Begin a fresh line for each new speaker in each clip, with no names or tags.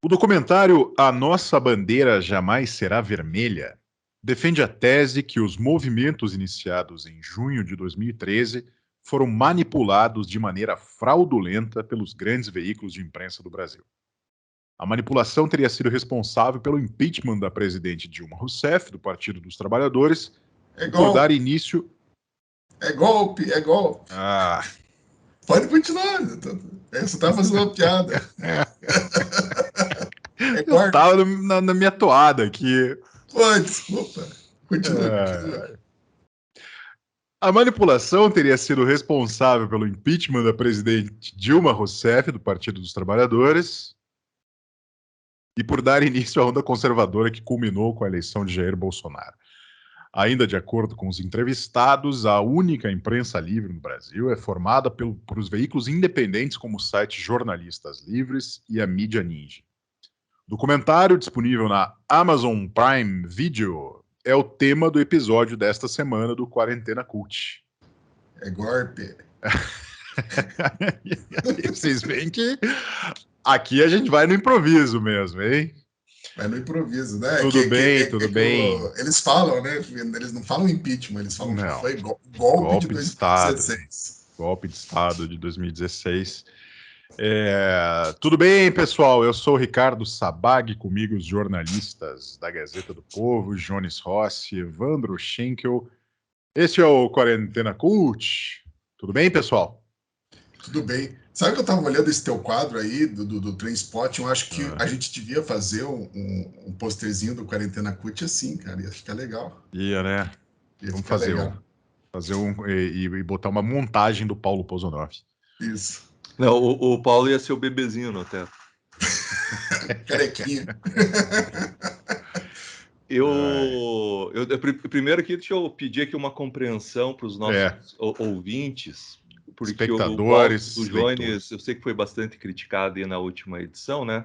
O documentário A Nossa Bandeira Jamais Será Vermelha defende a tese que os movimentos iniciados em junho de 2013 foram manipulados de maneira fraudulenta pelos grandes veículos de imprensa do Brasil. A manipulação teria sido responsável pelo impeachment da presidente Dilma Rousseff, do Partido dos Trabalhadores,
É
e por dar
golpe,
início.
é golpe, é golpe.
Ah,
Pode continuar. Você tá fazendo uma piada. É
eu
golpe.
tava na minha toada aqui.
Pô, desculpa. Continua.
A manipulação teria sido responsável pelo impeachment da presidente Dilma Rousseff, do Partido dos Trabalhadores, e por dar início à onda conservadora que culminou com a eleição de Jair Bolsonaro. Ainda de acordo com os entrevistados, a única imprensa livre no Brasil é formada por os veículos independentes como o site Jornalistas Livres e a Mídia Ninja. O documentário, disponível na Amazon Prime Video, é o tema do episódio desta semana do Quarentena Cult.
É golpe.
Vocês veem que aqui a gente vai no improviso mesmo, hein?
Vai no improviso, né?
Tudo bem.
Eles falam, né? Eles não falam impeachment, eles falam
Não.
que foi golpe de
Estado.
2016.
Golpe de Estado de 2016. Tudo bem, pessoal? Eu sou o Ricardo Sabag, comigo os jornalistas da Gazeta do Povo, Jones Rossi, Evandro Schenkel. Este é o Quarentena Cult. Tudo bem, pessoal?
Tudo bem. Sabe que eu tava olhando esse teu quadro aí, do Trainspot, eu acho que a gente devia fazer um posterzinho do Quarentena Cult assim, cara, ia ficar legal.
Ia, né? Vamos fazer e botar uma montagem do Paulo Pozonoff.
Isso.
Não, o Paulo ia ser o bebezinho no teto.
Carequinha.
Primeiro aqui, deixa eu pedir aqui uma compreensão para os nossos ouvintes, porque
espectadores,
o Jones, eu sei que foi bastante criticado aí na última edição, né?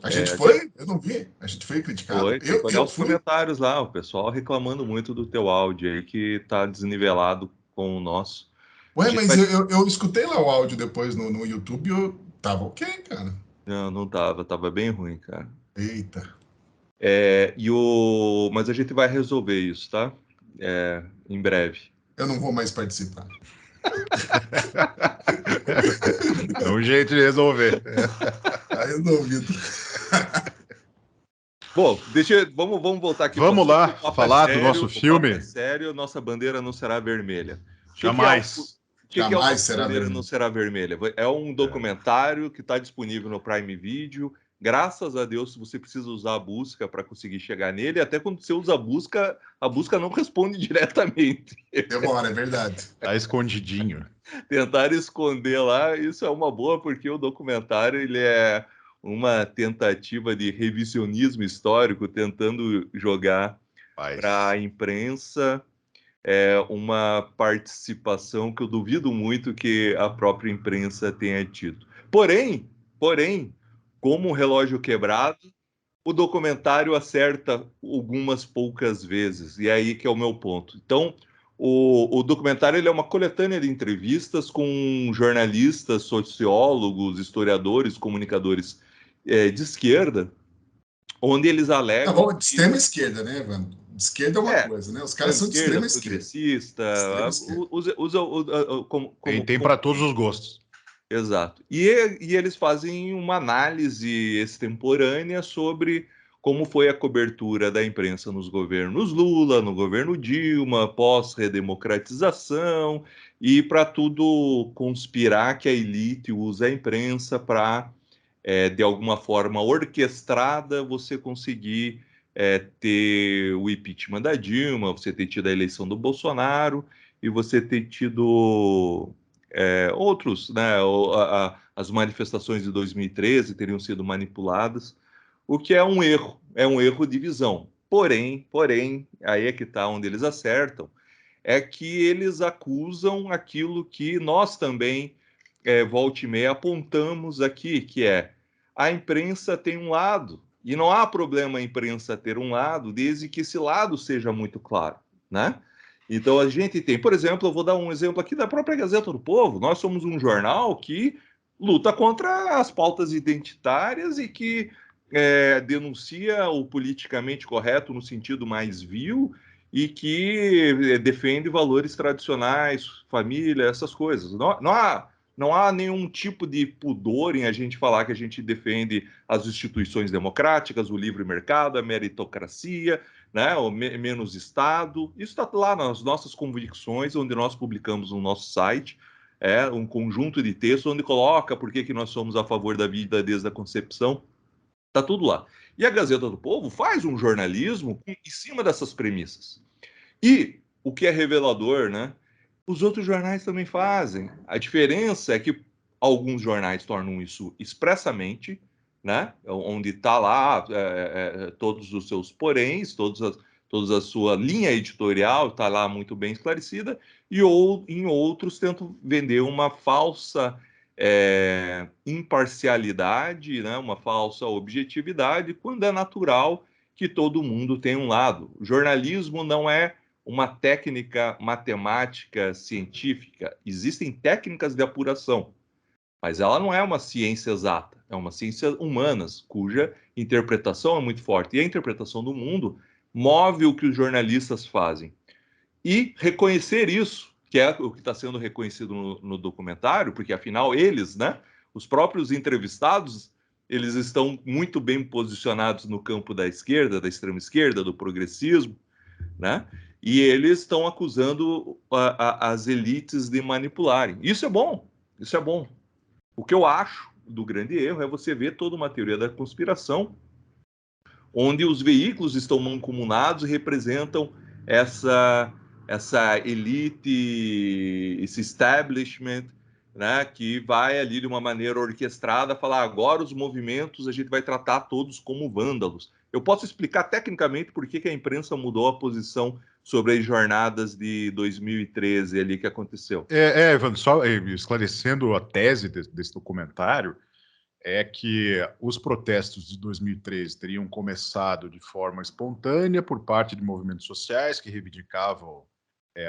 A gente foi? Eu não vi. A gente foi criticado.
Foi, olhar os comentários lá, o pessoal reclamando muito do teu áudio aí, que tá desnivelado com o nosso.
Ué, mas eu escutei lá o áudio depois no YouTube e eu tava ok, cara.
Não tava bem ruim, cara.
Eita.
Mas a gente vai resolver isso, tá? Em breve.
Eu não vou mais participar.
É um jeito de resolver.
Tá resolvido.
Bom, vamos voltar aqui.
Vamos lá, falar do nosso filme.
Sério, Nossa Bandeira Não Será Vermelha.
Jamais.
Jamais será
Bandeira
vermelha.
Não Será Vermelha. É um documentário que está disponível no Prime Video. Graças a Deus, você precisa usar a busca para conseguir chegar nele. Até quando você usa a busca não responde diretamente.
Demora, é verdade.
Tá escondidinho.
Tentar esconder lá, isso é uma boa, porque o documentário ele é uma tentativa de revisionismo histórico, tentando jogar para a imprensa uma participação que eu duvido muito que a própria imprensa tenha tido. Porém, como um relógio quebrado, o documentário acerta algumas poucas vezes, e é aí que é o meu ponto. Então, o documentário ele é uma coletânea de entrevistas com jornalistas, sociólogos, historiadores, comunicadores de esquerda, onde eles alegam...
Tá bom, de extrema esquerda, né, Evandro? De esquerda é uma coisa, né? Os caras são de extrema esquerda.
Progressista,
Tem para todos os gostos.
Exato. E eles fazem uma análise extemporânea sobre como foi a cobertura da imprensa nos governos Lula, no governo Dilma, pós-redemocratização, e para tudo conspirar que a elite usa a imprensa para, de alguma forma orquestrada, você conseguir ter o impeachment da Dilma, você ter tido a eleição do Bolsonaro e você ter tido... outros, né, as manifestações de 2013 teriam sido manipuladas, o que é um erro de visão. Porém, aí é que está onde eles acertam, é que eles acusam aquilo que nós também, volta e meia, apontamos aqui, que é a imprensa tem um lado, e não há problema a imprensa ter um lado, desde que esse lado seja muito claro, né? Então, a gente tem, por exemplo, eu vou dar um exemplo aqui da própria Gazeta do Povo. Nós somos um jornal que luta contra as pautas identitárias e que denuncia o politicamente correto no sentido mais vil e que defende valores tradicionais, família, essas coisas. Não há nenhum tipo de pudor em a gente falar que a gente defende as instituições democráticas, o livre mercado, a meritocracia, né, o menos Estado. Isso está lá nas nossas convicções, onde nós publicamos no nosso site, um conjunto de textos onde coloca por que nós somos a favor da vida desde a concepção. Está tudo lá. E a Gazeta do Povo faz um jornalismo em cima dessas premissas. E o que é revelador, né? Os outros jornais também fazem. A diferença é que alguns jornais tornam isso expressamente, né? Onde está lá todos os seus poréns, toda a sua linha editorial está lá muito bem esclarecida, e em outros tentam vender uma falsa imparcialidade, né? Uma falsa objetividade, quando é natural que todo mundo tem um lado. O jornalismo não é uma técnica matemática científica. Existem técnicas de apuração, mas ela não é uma ciência exata, é uma ciência humanas, cuja interpretação é muito forte. E a interpretação do mundo move o que os jornalistas fazem. E reconhecer isso, que é o que está sendo reconhecido no documentário, porque afinal eles, né, os próprios entrevistados, eles estão muito bem posicionados no campo da esquerda, da extrema esquerda, do progressismo, né? E eles estão acusando as elites de manipularem. Isso é bom, isso é bom. O que eu acho do grande erro é você ver toda uma teoria da conspiração, onde os veículos estão mancomunados e representam essa elite, esse establishment, né, que vai ali de uma maneira orquestrada falar agora os movimentos a gente vai tratar todos como vândalos. Eu posso explicar tecnicamente por que a imprensa mudou a posição sobre as jornadas de 2013 ali que aconteceu.
Evandro, só esclarecendo a tese desse documentário, é que os protestos de 2013 teriam começado de forma espontânea por parte de movimentos sociais que reivindicavam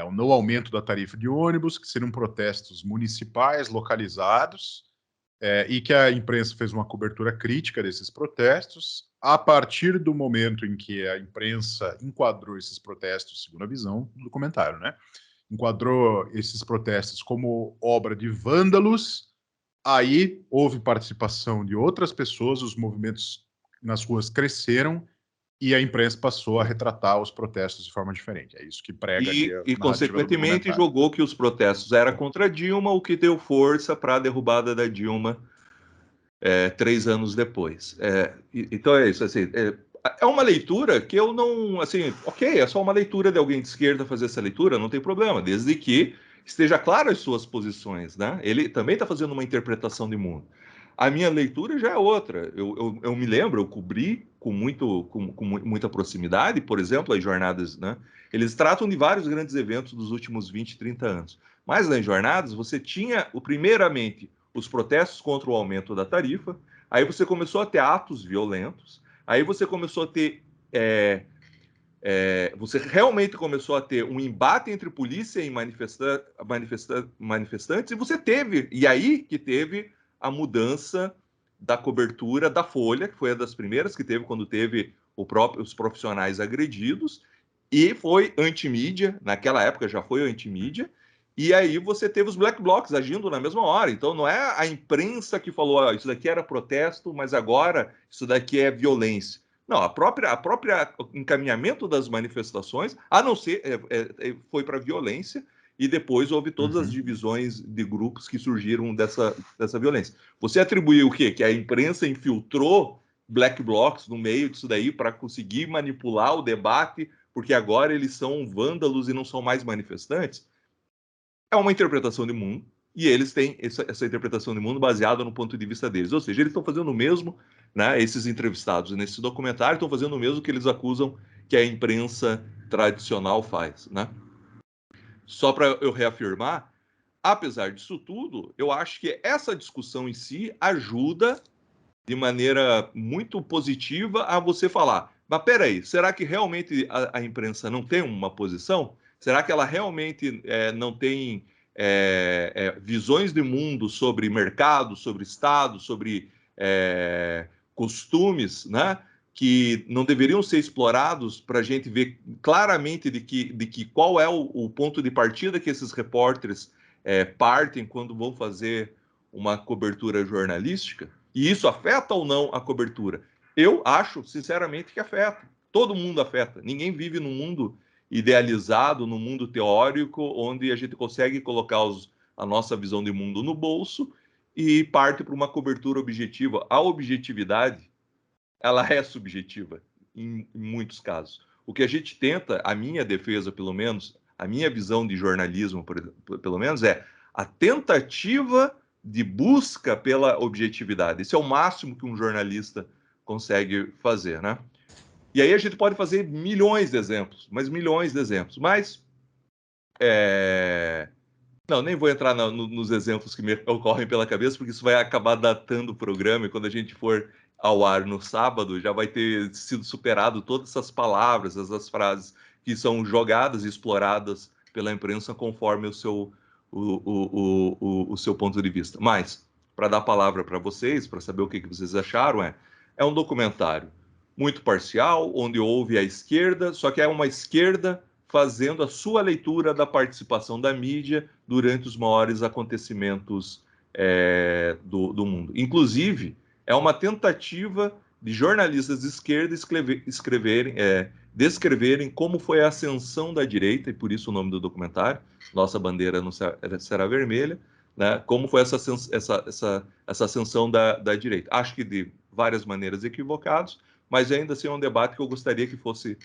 o não aumento da tarifa de ônibus, que seriam protestos municipais localizados, e que a imprensa fez uma cobertura crítica desses protestos. A partir do momento em que a imprensa enquadrou esses protestos, segundo a visão do documentário, né? Enquadrou esses protestos como obra de vândalos. Aí houve participação de outras pessoas, os movimentos nas ruas cresceram e a imprensa passou a retratar os protestos de forma diferente. É isso que prega
e consequentemente, jogou que os protestos eram contra Dilma, o que deu força para a derrubada da Dilma 3 anos depois. Então é isso. Assim, é uma leitura que eu não... Assim, ok, é só uma leitura de alguém de esquerda fazer essa leitura, não tem problema, desde que esteja claro as suas posições, né? Ele também está fazendo uma interpretação de mundo. A minha leitura já é outra. Eu me lembro, eu cobri com muita proximidade, por exemplo, as jornadas, né? Eles tratam de vários grandes eventos dos últimos 20, 30 anos. Mas nas jornadas, você tinha, primeiramente, os protestos contra o aumento da tarifa, aí você começou a ter atos violentos, aí você começou a ter... você realmente começou a ter um embate entre polícia e manifestantes, e você teve, e aí que teve a mudança da cobertura da Folha, que foi uma das primeiras que teve quando teve os profissionais agredidos, e foi antimídia, naquela época já foi antimídia, e aí você teve os black blocs agindo na mesma hora. Então não é a imprensa que falou, isso daqui era protesto, mas agora isso daqui é violência. Não, a própria encaminhamento das manifestações, a não ser, foi para violência, e depois houve todas as divisões de grupos que surgiram dessa violência. Você atribuiu o quê? Que a imprensa infiltrou black blocs no meio disso daí para conseguir manipular o debate, porque agora eles são vândalos e não são mais manifestantes? É uma interpretação de mundo, e eles têm essa interpretação de mundo baseada no ponto de vista deles. Ou seja, eles estão fazendo o mesmo, né, esses entrevistados nesse documentário estão fazendo o mesmo que eles acusam que a imprensa tradicional faz, né? Só para eu reafirmar, apesar disso tudo, eu acho que essa discussão em si ajuda de maneira muito positiva a você falar, mas peraí, será que realmente a imprensa não tem uma posição? Será que ela realmente não tem visões de mundo sobre mercado, sobre Estado, sobre costumes, né, que não deveriam ser explorados para a gente ver claramente de que qual é o ponto de partida que esses repórteres partem quando vão fazer uma cobertura jornalística? E isso afeta ou não a cobertura? Eu acho, sinceramente, que afeta. Todo mundo afeta. Ninguém vive num mundo idealizado, num mundo teórico, onde a gente consegue colocar a nossa visão de mundo no bolso e parte para uma cobertura objetiva. A objetividade, ela é subjetiva em muitos casos. O que a gente tenta, a minha defesa, pelo menos, a minha visão de jornalismo, pelo menos, é a tentativa de busca pela objetividade. Esse é o máximo que um jornalista consegue fazer, né? E aí a gente pode fazer milhões de exemplos, mas milhões de exemplos. Mas, não, nem vou entrar nos exemplos que me ocorrem pela cabeça, porque isso vai acabar datando o programa, e quando a gente for ao ar no sábado, já vai ter sido superado todas essas palavras, essas frases que são jogadas e exploradas pela imprensa conforme o seu ponto de vista. Mas, para dar a palavra para vocês, para saber o que vocês acharam, é um documentário muito parcial, onde houve a esquerda, só que é uma esquerda fazendo a sua leitura da participação da mídia durante os maiores acontecimentos do mundo. Inclusive, é uma tentativa de jornalistas de esquerda descreverem como foi a ascensão da direita, e por isso o nome do documentário, Nossa Bandeira Não Será Vermelha, né? Como foi essa ascensão da direita. Acho que de várias maneiras equivocadas, mas ainda assim é um debate que eu gostaria que fosse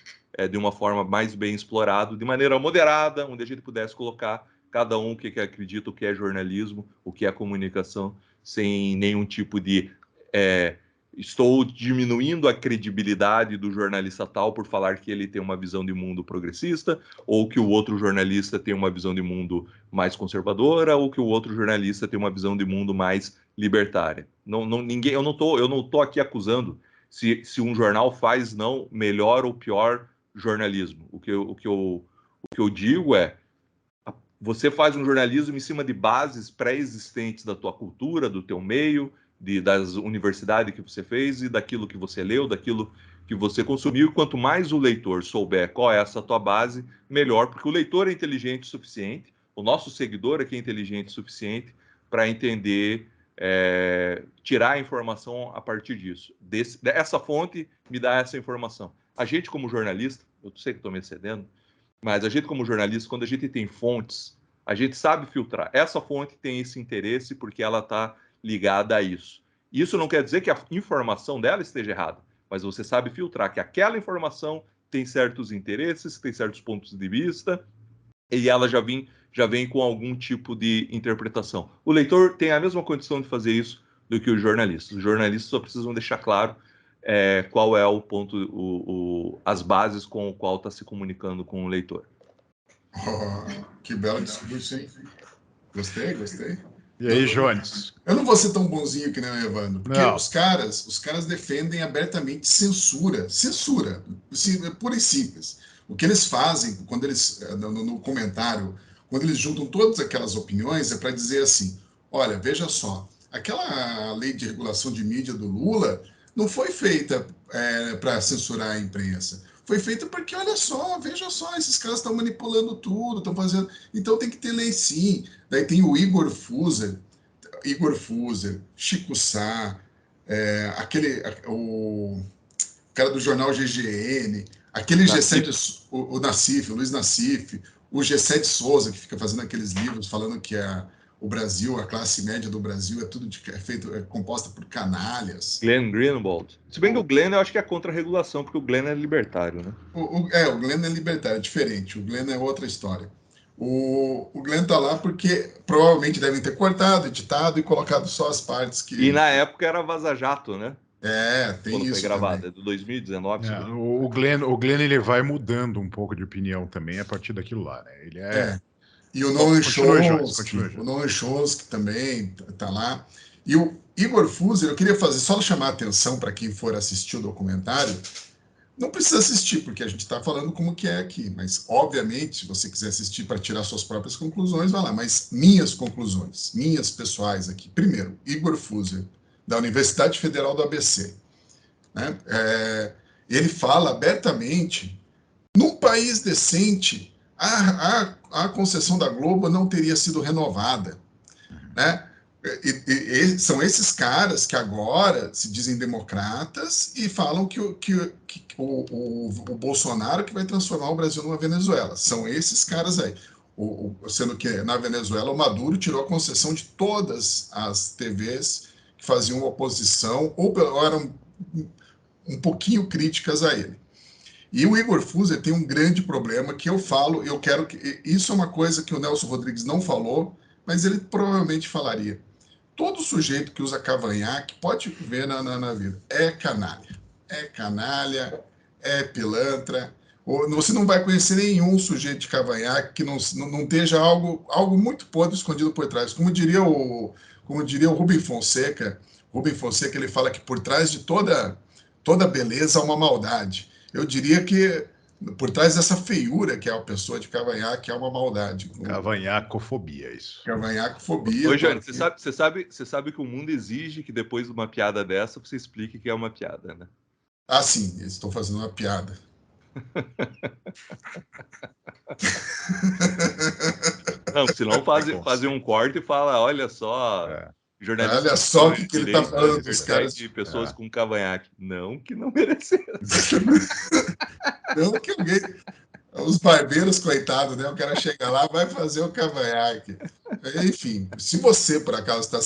de uma forma mais bem explorado, de maneira moderada, onde a gente pudesse colocar cada um o que acredita, o que é jornalismo, o que é comunicação, sem nenhum tipo de estou diminuindo a credibilidade do jornalista tal por falar que ele tem uma visão de mundo progressista, ou que o outro jornalista tem uma visão de mundo mais conservadora, ou que o outro jornalista tem uma visão de mundo mais libertária. Eu não tô aqui acusando se um jornal faz melhor ou pior jornalismo. O que eu digo é: você faz um jornalismo em cima de bases pré-existentes da tua cultura, do teu meio, das universidades que você fez e daquilo que você leu, daquilo que você consumiu. Quanto mais o leitor souber qual é essa tua base, melhor, porque o leitor é inteligente o suficiente, o nosso seguidor é inteligente o suficiente para entender, tirar a informação a partir disso. Essa fonte me dá essa informação. A gente, como jornalista, eu sei que estou me excedendo, mas a gente, como jornalista, quando a gente tem fontes, a gente sabe filtrar. Essa fonte tem esse interesse porque ela está ligada a isso. Isso não quer dizer que a informação dela esteja errada, mas você sabe filtrar que aquela informação tem certos interesses, tem certos pontos de vista, e ela já vem com algum tipo de interpretação. O leitor tem a mesma condição de fazer isso do que os jornalistas. Os jornalistas só precisam deixar claro qual é o ponto, as bases com o qual está se comunicando com o leitor.
Oh, que bela discussão, hein? Gostei.
E aí, Jones?
Eu não vou ser tão bonzinho que nem o Evandro, porque os caras defendem abertamente censura, assim, pura e simples. O que eles fazem quando eles no comentário, quando eles juntam todas aquelas opiniões, é para dizer assim: olha, veja só, aquela lei de regulação de mídia do Lula não foi feita para censurar a imprensa. Foi feita porque, olha só, veja só, esses caras estão manipulando tudo, estão fazendo... Então tem que ter lei sim. Daí tem o Igor Fuser, Chico Sá, o cara do jornal GGN, aquele G7, o Nassif, o Luiz Nassif, o G7 Souza, que fica fazendo aqueles livros falando que o Brasil, a classe média do Brasil é composta por canalhas.
Glenn Greenwald. Se bem que o Glenn eu acho que é contra a regulação, porque o Glenn é libertário, né?
O Glenn é libertário, é diferente. O Glenn é outra história. O Glenn tá lá porque provavelmente devem ter cortado, editado e colocado só as partes que...
E na época era Vaza Jato, né?
Tem
quando
isso
foi gravado,
também.
é do 2019.
O Glenn ele vai mudando um pouco de opinião também a partir daquilo lá, né? Ele
E o Noam Chomsky também tá lá. E o Igor Fuser, eu queria só chamar a atenção para quem for assistir o documentário. Não precisa assistir, porque a gente está falando como que é aqui, mas, obviamente, se você quiser assistir para tirar suas próprias conclusões, vai lá. Mas minhas conclusões, minhas pessoais aqui. Primeiro, Igor Fuser, da Universidade Federal do ABC. né? Ele fala abertamente, num país decente, a concessão da Globo não teria sido renovada, né? São esses caras que agora se dizem democratas e falam que o Bolsonaro que vai transformar o Brasil numa Venezuela. São esses caras aí. Sendo que na Venezuela o Maduro tirou a concessão de todas as TVs que faziam oposição ou eram um pouquinho críticas a ele. E o Igor Fuser tem um grande problema que eu quero que... Isso é uma coisa que o Nelson Rodrigues não falou, mas ele provavelmente falaria. Todo sujeito que usa cavanhaque pode ver na vida. É canalha, é pilantra. Você não vai conhecer nenhum sujeito de cavanhaque que não esteja algo muito podre escondido por trás. Como diria o Rubem Fonseca, ele fala que por trás de toda beleza há uma maldade. Eu diria que por trás dessa feiura que é a pessoa de cavanhaque há uma maldade.
Cavanhacofobia, isso.
Cavanhacofobia.
Ô, Jânio, você sabe que o mundo exige que depois de uma piada dessa você explique que é uma piada, né?
Ah, sim, estou fazendo uma piada.
Não, senão fazer um corte e fala, olha só, jornalista.
Olha só o que ele está falando dos caras.
De pessoas com cavanhaque. Não que não mereceram.
Não que alguém... Os barbeiros, coitados, né? O cara chega lá, vai fazer o cavanhaque. Enfim, se você, por acaso, está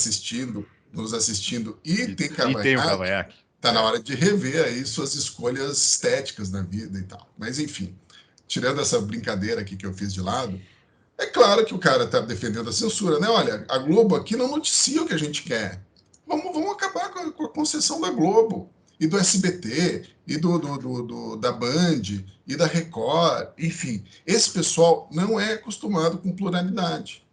nos assistindo e tem cavanhaque, está na hora de rever aí suas escolhas estéticas na vida e tal. Mas, enfim, tirando essa brincadeira aqui que eu fiz de lado, é claro que o cara está defendendo a censura, né? Olha, a Globo aqui não noticia o que a gente quer. Vamos acabar com a concessão da Globo e do SBT, e da Band, e da Record, enfim. Esse pessoal não é acostumado com pluralidade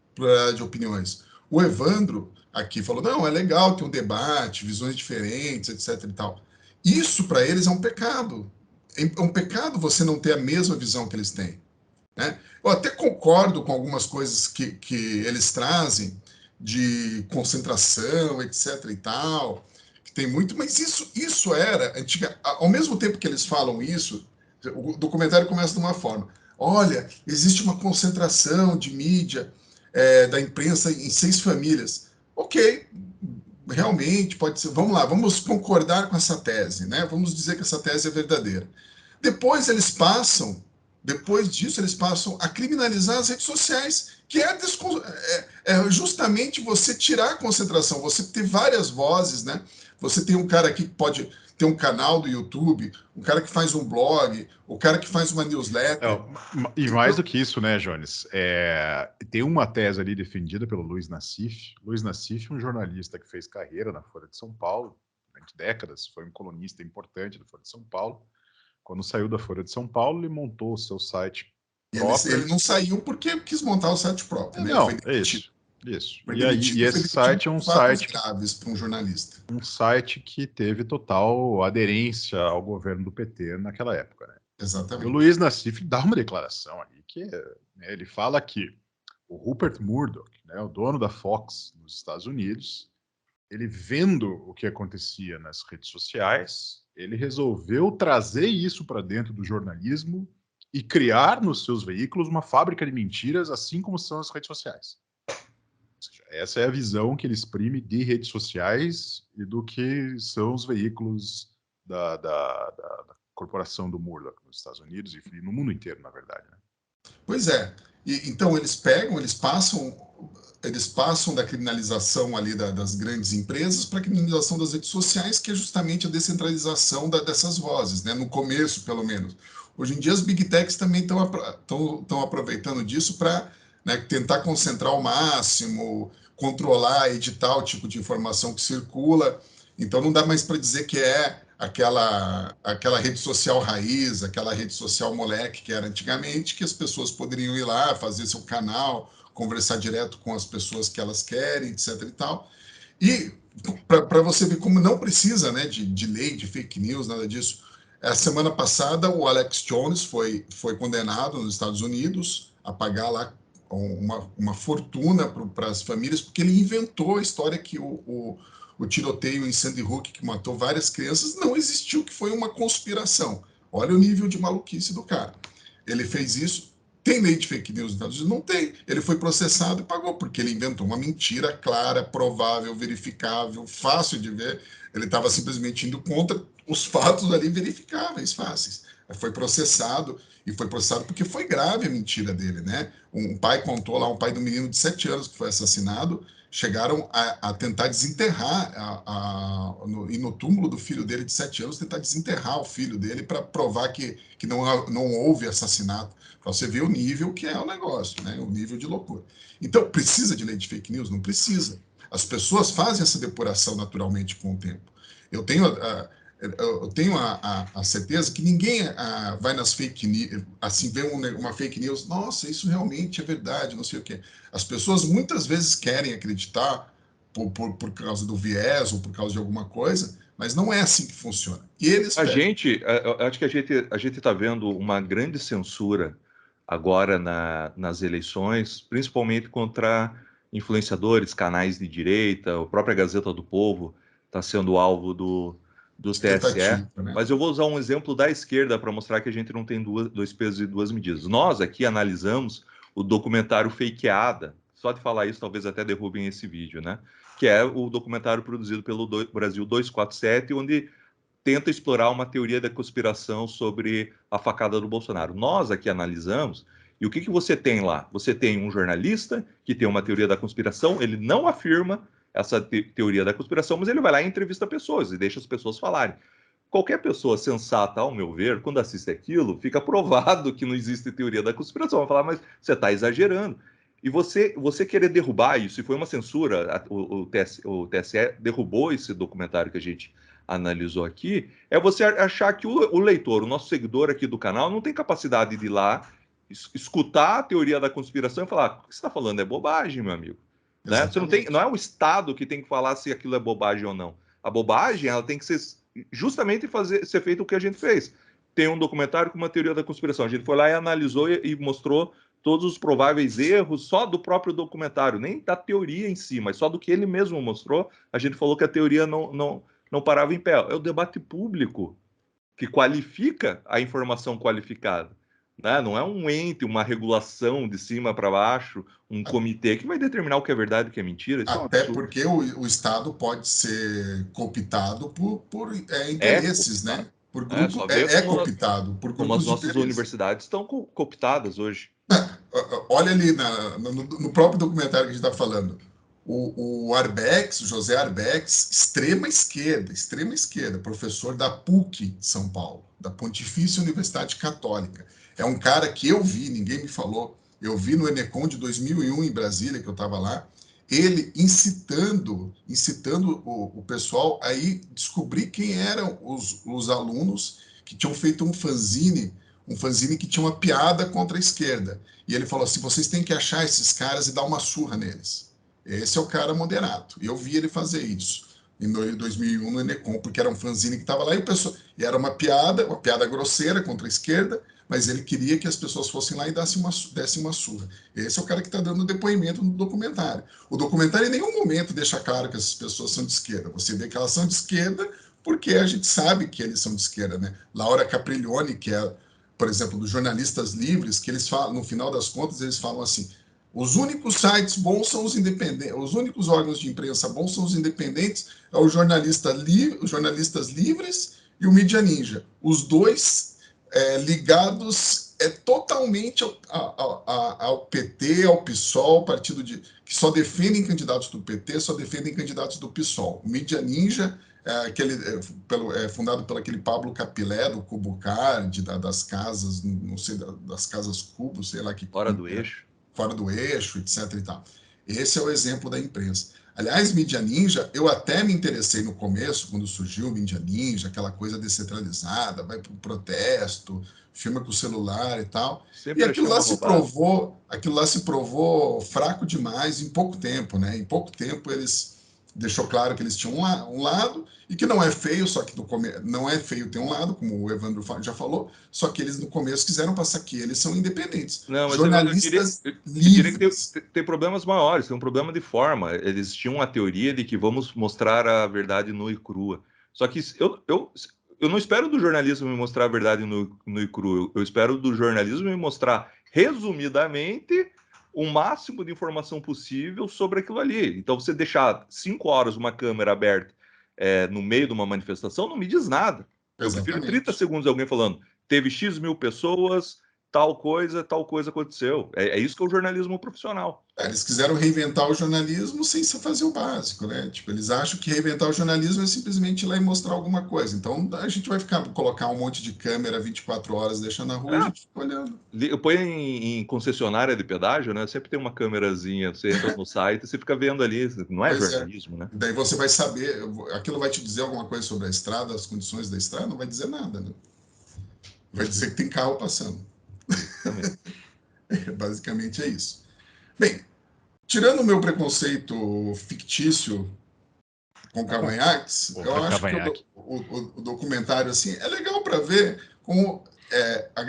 de opiniões. O Evandro aqui falou, não, é legal ter um debate, visões diferentes, etc. e tal. Isso, para eles, é um pecado. É um pecado você não ter a mesma visão que eles têm, né? Eu até concordo com algumas coisas que eles trazem, de concentração, etc. e tal, tem muito, mas isso era antiga. Ao mesmo tempo que eles falam isso, o documentário começa de uma forma: olha, existe uma concentração de mídia da imprensa em 6 famílias. Ok, realmente pode ser. Vamos lá, vamos concordar com essa tese, né? Vamos dizer que essa tese é verdadeira. Depois disso, eles passam a criminalizar as redes sociais, que é justamente você tirar a concentração, você ter várias vozes, né? Você tem um cara aqui que pode ter um canal do YouTube, um cara que faz um blog, o cara que faz uma newsletter.
E mais do que isso, né, Jones? Tem uma tese ali defendida pelo Luiz Nassif. Luiz Nassif, um jornalista que fez carreira na Folha de São Paulo, durante décadas, foi um colunista importante da Folha de São Paulo. Quando saiu da Folha de São Paulo, ele montou o seu site próprio.
Ele não saiu porque quis montar o site próprio, né?
Não, isso. E esse site é um site
graves para um jornalista.
Um site que teve total aderência ao governo do PT naquela época, né?
Exatamente.
E o Luiz Nassif dá uma declaração aí que ele fala que o Rupert Murdoch, né, o dono da Fox nos Estados Unidos, ele vendo o que acontecia nas redes sociais, ele resolveu trazer isso para dentro do jornalismo e criar nos seus veículos uma fábrica de mentiras, assim como são as redes sociais. Ou seja, essa é a visão que ele exprime de redes sociais e do que são os veículos da corporação do Murdoch nos Estados Unidos e no mundo inteiro, na verdade, né?
Pois é. Então eles passam da criminalização ali das grandes empresas para a criminalização das redes sociais, que é justamente a descentralização dessas vozes, né? No começo, pelo menos. Hoje em dia, as big techs também estão aproveitando disso para, né, tentar concentrar ao máximo, controlar, editar o tipo de informação que circula. Então, não dá mais para dizer que é aquela rede social raiz, aquela rede social moleque que era antigamente, que as pessoas poderiam ir lá, fazer seu canal, conversar direto com as pessoas que elas querem, etc. e tal. E para você ver como não precisa, né, de lei, de fake news, nada disso. A semana passada, o Alex Jones foi condenado nos Estados Unidos a pagar lá uma fortuna para as famílias, porque ele inventou a história que o o tiroteio em Sandy Hook, que matou várias crianças, não existiu, que foi uma conspiração. Olha o nível de maluquice do cara. Ele fez isso. Tem lei de fake news nos Estados Unidos? Não tem. Ele foi processado e pagou, porque ele inventou uma mentira clara, provável, verificável, fácil de ver. Ele estava simplesmente indo contra os fatos ali verificáveis, fáceis. Foi processado, e foi processado porque foi grave a mentira dele, né? Um pai contou lá, um pai de um menino de 7 anos que foi assassinado, chegaram a tentar desenterrar, e no túmulo do filho dele de 7 anos, tentar desenterrar o filho dele para provar que não houve assassinato. Para você ver o nível que é o negócio, né? O nível de loucura. Então, precisa de lei de fake news? Não precisa. As pessoas fazem essa depuração naturalmente com o tempo. Eu tenho a certeza que ninguém vai nas fake news, assim, vê uma fake news, nossa, isso realmente é verdade, não sei o quê. As pessoas muitas vezes querem acreditar por causa do viés ou por causa de alguma coisa, mas não é assim que funciona. E eles
acho que a gente está vendo uma grande censura agora nas eleições, principalmente contra influenciadores, canais de direita, a própria Gazeta do Povo está sendo alvo do TSE.
Né?
Mas eu vou usar um exemplo da esquerda para mostrar que a gente não tem dois pesos e duas medidas. Nós aqui analisamos o documentário Fakeada. Só de falar isso, talvez até derrubem esse vídeo, né? Que é o documentário produzido pelo Brasil 247, onde tenta explorar uma teoria da conspiração sobre a facada do Bolsonaro. Nós aqui analisamos, e o que você tem lá? Você tem um jornalista que tem uma teoria da conspiração, ele não afirma essa teoria da conspiração, mas ele vai lá e entrevista pessoas e deixa as pessoas falarem. Qualquer pessoa sensata, ao meu ver, quando assiste aquilo, fica provado que não existe teoria da conspiração. Vai falar, mas você está exagerando. E você querer derrubar isso, e foi uma censura, o TSE derrubou esse documentário que a gente analisou aqui, é você achar que o leitor, o nosso seguidor aqui do canal, não tem capacidade de ir lá, escutar a teoria da conspiração e falar, o que você está falando é bobagem, meu amigo. Né? Você não é o Estado que tem que falar se aquilo é bobagem ou não. A bobagem, ela tem que ser justamente ser feito o que a gente fez. Tem um documentário com uma teoria da conspiração. A gente foi lá e analisou e mostrou todos os prováveis erros só do próprio documentário, nem da teoria em si, mas só do que ele mesmo mostrou. A gente falou que a teoria não parava em pé. É o debate público que qualifica a informação qualificada. Né? Não é um ente, uma regulação de cima para baixo, um comitê que vai determinar o que é verdade e o que é mentira. Isso
até porque o Estado pode ser cooptado por interesses, né? Por grupo, cooptado por grupos
como as
de
nossas
interesse.
universidades estão cooptadas hoje.
Olha ali no próprio documentário que a gente está falando. O Arbex, o José Arbex, extrema esquerda, professor da PUC de São Paulo, da Pontifícia Universidade Católica. É um cara que eu vi, ninguém me falou, eu vi no Enecon de 2001 em Brasília, que eu estava lá, ele incitando o pessoal a ir descobrir quem eram os alunos que tinham feito um fanzine que tinha uma piada contra a esquerda. E ele falou assim, vocês têm que achar esses caras e dar uma surra neles. Esse é o cara moderado. E eu vi ele fazer isso em 2001 no Enecon, porque era um fanzine que estava lá e era uma piada grosseira contra a esquerda, mas ele queria que as pessoas fossem lá e dessem uma surra. Esse é o cara que está dando depoimento no documentário. O documentário em nenhum momento deixa claro que essas pessoas são de esquerda. Você vê que elas são de esquerda porque a gente sabe que eles são de esquerda, né? Laura Capriglione, que é, por exemplo, dos jornalistas livres, que eles falam, no final das contas, eles falam assim, os únicos sites bons são os independentes, os únicos órgãos de imprensa bons são os independentes, é os jornalistas livres e o Mídia Ninja. Os dois ligados totalmente ao PT, ao PSOL, partido que só defendem candidatos do PT, só defendem candidatos do PSOL. O Mídia Ninja, fundado pelo aquele Pablo Capilé, do Cubo Card, das casas, não sei, das casas Cubo, sei lá que...
Fora do eixo.
Fora do eixo, etc. e tal. Esse é o exemplo da imprensa. Aliás, Mídia Ninja, eu até me interessei no começo, quando surgiu o Mídia Ninja, aquela coisa descentralizada, vai para o protesto, filma com o celular e tal.
Sempre
e aquilo lá se provou fraco demais em pouco tempo, né? Em pouco tempo eles deixou claro que eles tinham um lado e que não é feio, só que não é feio ter um lado, como o Evandro já falou, só que eles no começo quiseram passar que eles são independentes.
Não, mas
jornalistas
eu diria que
livres.
tem problemas maiores, tem um problema de forma. Eles tinham a teoria de que vamos mostrar a verdade nua e crua. Só que eu não espero do jornalismo me mostrar a verdade nua e crua. Eu espero do jornalismo me mostrar resumidamente o máximo de informação possível sobre aquilo ali. Então, você deixar 5 horas uma câmera aberta no meio de uma manifestação não me diz nada. Eu prefiro 30 segundos de alguém falando teve X mil pessoas, tal coisa aconteceu. É isso que é o jornalismo profissional.
Eles quiseram reinventar o jornalismo sem se fazer o básico, né? Tipo, eles acham que reinventar o jornalismo é simplesmente ir lá e mostrar alguma coisa. Então, a gente vai colocar um monte de câmera 24 horas, deixando na rua e a gente fica olhando.
Põe em concessionária de pedágio, né? Sempre tem uma câmerazinha, você entra no site e você fica vendo ali. Não é jornalismo, né?
Daí você vai saber, aquilo vai te dizer alguma coisa sobre a estrada, as condições da estrada, não vai dizer nada, né? Vai dizer que tem carro passando. Basicamente é isso. Bem, tirando o meu preconceito fictício com cavanhaques, eu acho que o documentário assim, é legal para ver como a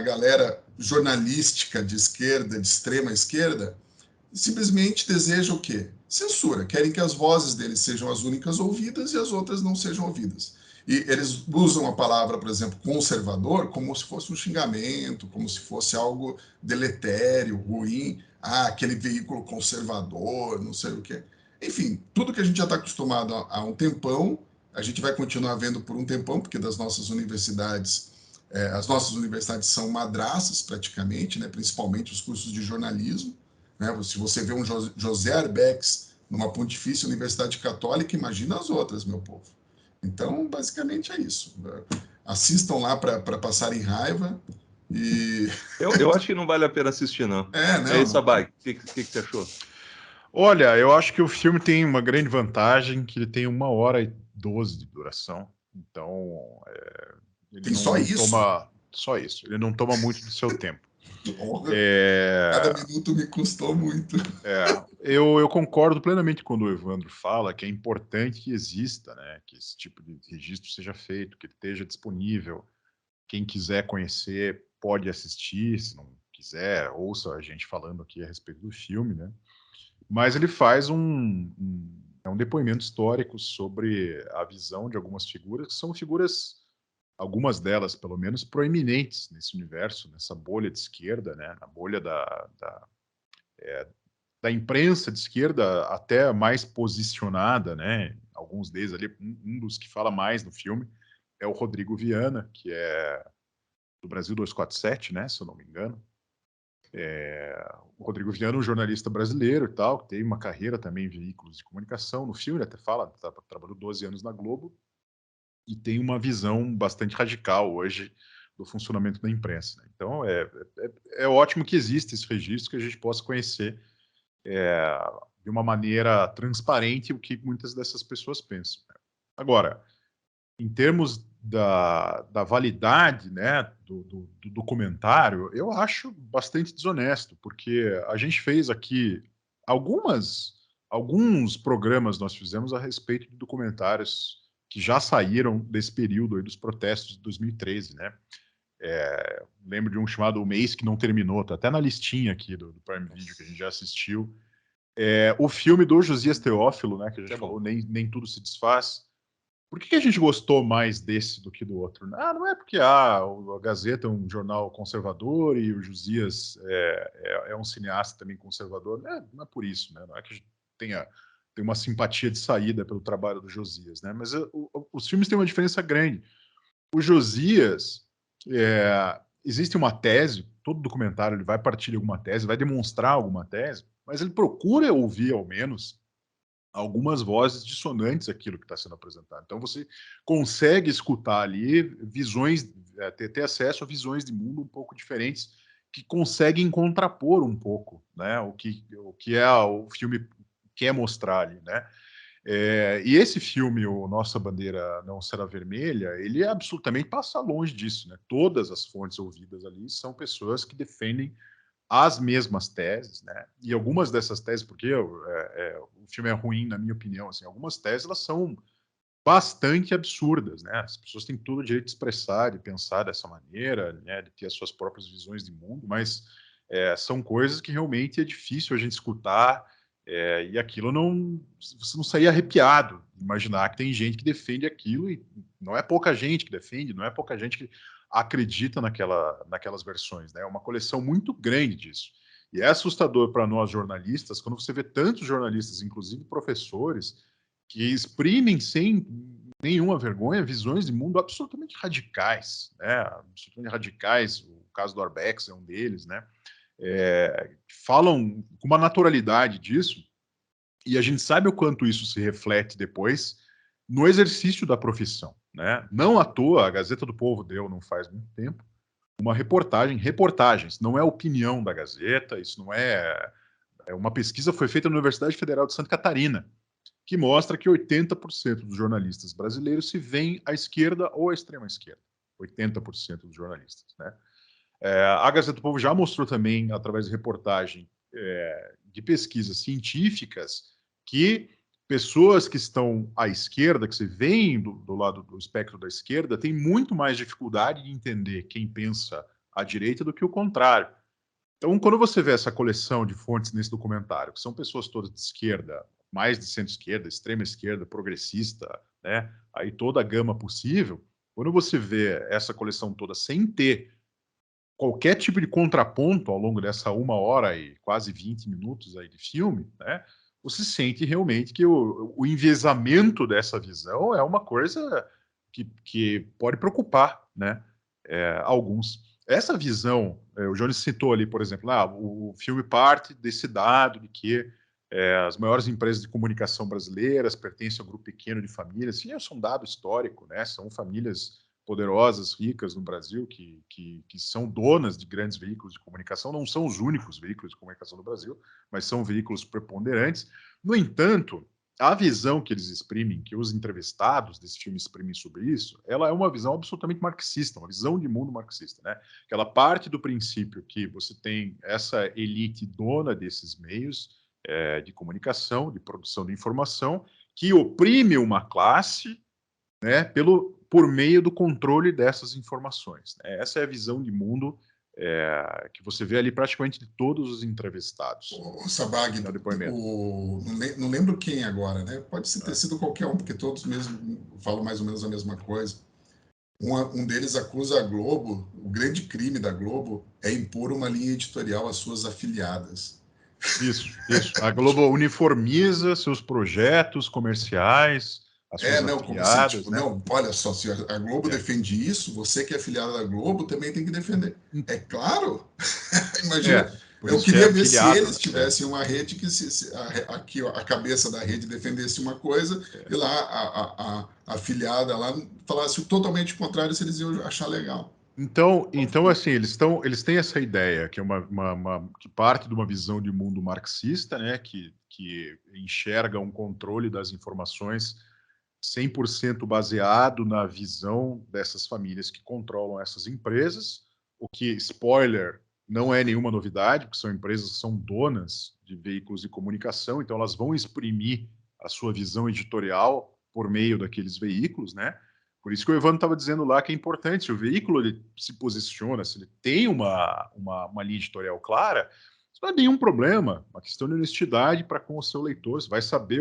galera jornalística de esquerda, de extrema esquerda, simplesmente deseja o quê? Censura. Querem que as vozes deles sejam as únicas ouvidas e as outras não sejam ouvidas. E eles usam a palavra, por exemplo, conservador, como se fosse um xingamento, como se fosse algo deletério, ruim. Ah, aquele veículo conservador, não sei o quê. Enfim, tudo que a gente já está acostumado há um tempão, a gente vai continuar vendo por um tempão, porque das nossas universidades, as nossas universidades são madraças praticamente, né, principalmente os cursos de jornalismo. Né? Se você vê um José Arbex numa Pontifícia Universidade Católica, imagina as outras, meu povo. Então, basicamente é isso. Assistam lá para passarem raiva e...
Eu acho que não vale a pena assistir, não.
Não.
É isso, Sabag. O que você achou?
Olha, eu acho que o filme tem uma grande vantagem, que ele tem 1h12 de duração. Então, ele
tem
não
só isso?
Só isso. Ele não toma muito do seu tempo.
Cada minuto me custou muito.
Eu concordo plenamente quando o Evandro fala que é importante que exista, né, que esse tipo de registro seja feito, que ele esteja disponível. Quem quiser conhecer pode assistir, se não quiser, ouça a gente falando aqui a respeito do filme, né? Mas ele faz um depoimento histórico sobre a visão de algumas figuras, que são figuras, algumas delas, pelo menos, proeminentes nesse universo, nessa bolha de esquerda, né? Na bolha da imprensa de esquerda até mais posicionada, né? Alguns deles ali, um dos que fala mais no filme é o Rodrigo Viana, que é do Brasil 247, né? Se eu não me engano. O Rodrigo Viana, um jornalista brasileiro e tal, que tem uma carreira também em veículos de comunicação. No filme ele até fala, trabalhou 12 anos na Globo e tem uma visão bastante radical hoje do funcionamento da imprensa. Né? Então é ótimo que exista esse registro, que a gente possa conhecer de uma maneira transparente o que muitas dessas pessoas pensam. Agora, em termos da validade, né, do documentário, eu acho bastante desonesto, porque a gente fez aqui alguns programas nós fizemos a respeito de documentários que já saíram desse período aí dos protestos de 2013, né? Lembro de um chamado O Mês que Não Terminou, tá até na listinha aqui do Prime Video que a gente já assistiu. O filme do Josias Teófilo, né, que a gente falou, Nem Tudo Se Desfaz. Por que a gente gostou mais desse do que do outro? Não é porque a Gazeta é um jornal conservador e o Josias é um cineasta também conservador. Não é por isso, né? Não é que a gente tem uma simpatia de saída pelo trabalho do Josias, né? Mas os filmes têm uma diferença grande. O Josias, existe uma tese, todo documentário ele vai partir de alguma tese, vai demonstrar alguma tese, mas ele procura ouvir, ao menos, algumas vozes dissonantes àquilo que está sendo apresentado. Então você consegue escutar ali visões, ter acesso a visões de mundo um pouco diferentes, que conseguem contrapor um pouco, né, o que o filme quer mostrar ali, né? E esse filme, o Nossa Bandeira Não Será Vermelha, ele absolutamente passa longe disso, né? Todas as fontes ouvidas ali são pessoas que defendem as mesmas teses, né? E algumas dessas teses, porque o filme é ruim, na minha opinião, assim, algumas teses elas são bastante absurdas, né? As pessoas têm todo o direito de expressar, de pensar dessa maneira, né? De ter as suas próprias visões de mundo, mas são coisas que realmente é difícil a gente escutar, e aquilo você não saía arrepiado, imaginar que tem gente que defende aquilo, e não é pouca gente que defende, não é pouca gente que acredita naquelas versões, né? É uma coleção muito grande disso. E é assustador para nós jornalistas, quando você vê tantos jornalistas, inclusive professores, que exprimem sem nenhuma vergonha visões de mundo absolutamente radicais, né? Absolutamente radicais. O caso do Arbex é um deles, né? Falam com uma naturalidade disso, e a gente sabe o quanto isso se reflete depois no exercício da profissão, né? Não à toa, a Gazeta do Povo deu, não faz muito tempo, uma reportagens, não é opinião da Gazeta, isso não é uma pesquisa, foi feita na Universidade Federal de Santa Catarina, que mostra que 80% dos jornalistas brasileiros se veem à esquerda ou à extrema esquerda. 80% dos jornalistas, né? A Gazeta do Povo já mostrou também, através de reportagem de pesquisas científicas, que pessoas que estão à esquerda, que se veem do lado do espectro da esquerda, têm muito mais dificuldade de entender quem pensa à direita do que o contrário. Então, quando você vê essa coleção de fontes nesse documentário, que são pessoas todas de esquerda, mais de centro-esquerda, extrema esquerda, progressista, né? Aí toda a gama possível, quando você vê essa coleção toda sem ter qualquer tipo de contraponto ao longo dessa 1 hora e quase 20 minutos aí de filme, né? Você sente realmente que o enviesamento dessa visão é uma coisa que pode preocupar, né? Alguns. Essa visão, o Jones citou ali, por exemplo, o filme parte desse dado de que as maiores empresas de comunicação brasileiras pertencem ao grupo pequeno de famílias. Sim, isso é um dado histórico, né? São famílias poderosas, ricas no Brasil, que são donas de grandes veículos de comunicação, não são os únicos veículos de comunicação do Brasil, mas são veículos preponderantes. No entanto, a visão que eles exprimem, que os entrevistados desse filme exprimem sobre isso, ela é uma visão absolutamente marxista, uma visão de mundo marxista, né? Que ela parte do princípio que você tem essa elite dona desses meios de comunicação, de produção de informação, que oprime uma classe, né, por meio do controle dessas informações. Essa é a visão de mundo que você vê ali praticamente de todos os entrevistados.
O Sabag, não lembro quem agora, né? Pode ter sido qualquer um, porque todos mesmo falam mais ou menos a mesma coisa. Um deles acusa a Globo, o grande crime da Globo é impor uma linha editorial às suas afiliadas.
Isso. A Globo uniformiza seus projetos comerciais, as suas afiliadas,
como assim, tipo, né? Não, olha só, se a Globo defende isso, você que é afiliado da Globo também tem que defender. É claro! Imagina, eu queria ver se eles tivessem uma rede que aqui a cabeça da rede defendesse uma coisa e lá a afiliada lá falasse totalmente o contrário, se eles iam achar legal.
Então assim, eles têm essa ideia, que é que parte de uma visão de mundo marxista, né, que enxerga um controle das informações 100% baseado na visão dessas famílias que controlam essas empresas, o que, spoiler, não é nenhuma novidade, porque são empresas que são donas de veículos de comunicação, então elas vão exprimir a sua visão editorial por meio daqueles veículos, né? Por isso que o Evandro estava dizendo lá que é importante, se o veículo ele se posiciona, se ele tem uma linha editorial clara, isso não é nenhum problema, uma questão de honestidade para com o seu leitor, você vai saber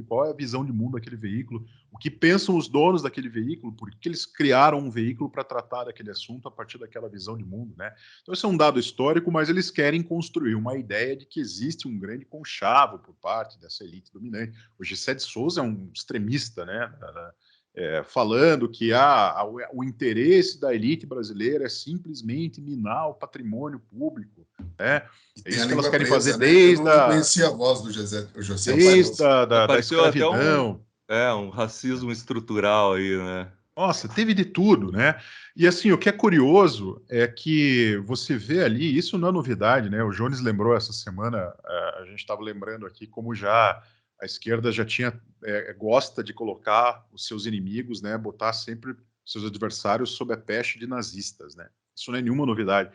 qual é a visão de mundo daquele veículo, o que pensam os donos daquele veículo, por que eles criaram um veículo para tratar daquele assunto a partir daquela visão de mundo, né? Então esse é um dado histórico, mas eles querem construir uma ideia de que existe um grande conchavo por parte dessa elite dominante. O Gessé de Souza é um extremista, né? Falando que o interesse da elite brasileira é simplesmente minar o patrimônio público, né? É isso que elas querem fazer, né?
Desde eu não conhecia a voz do José
desde da escravidão.
Até um racismo estrutural aí, né?
Nossa, teve de tudo, né? E assim, o que é curioso é que você vê ali, isso não é novidade, né? O Jones lembrou essa semana, a gente estava lembrando aqui como já a esquerda já gosta de colocar os seus inimigos, né? Botar sempre seus adversários sob a peste de nazistas, né? Isso não é nenhuma novidade.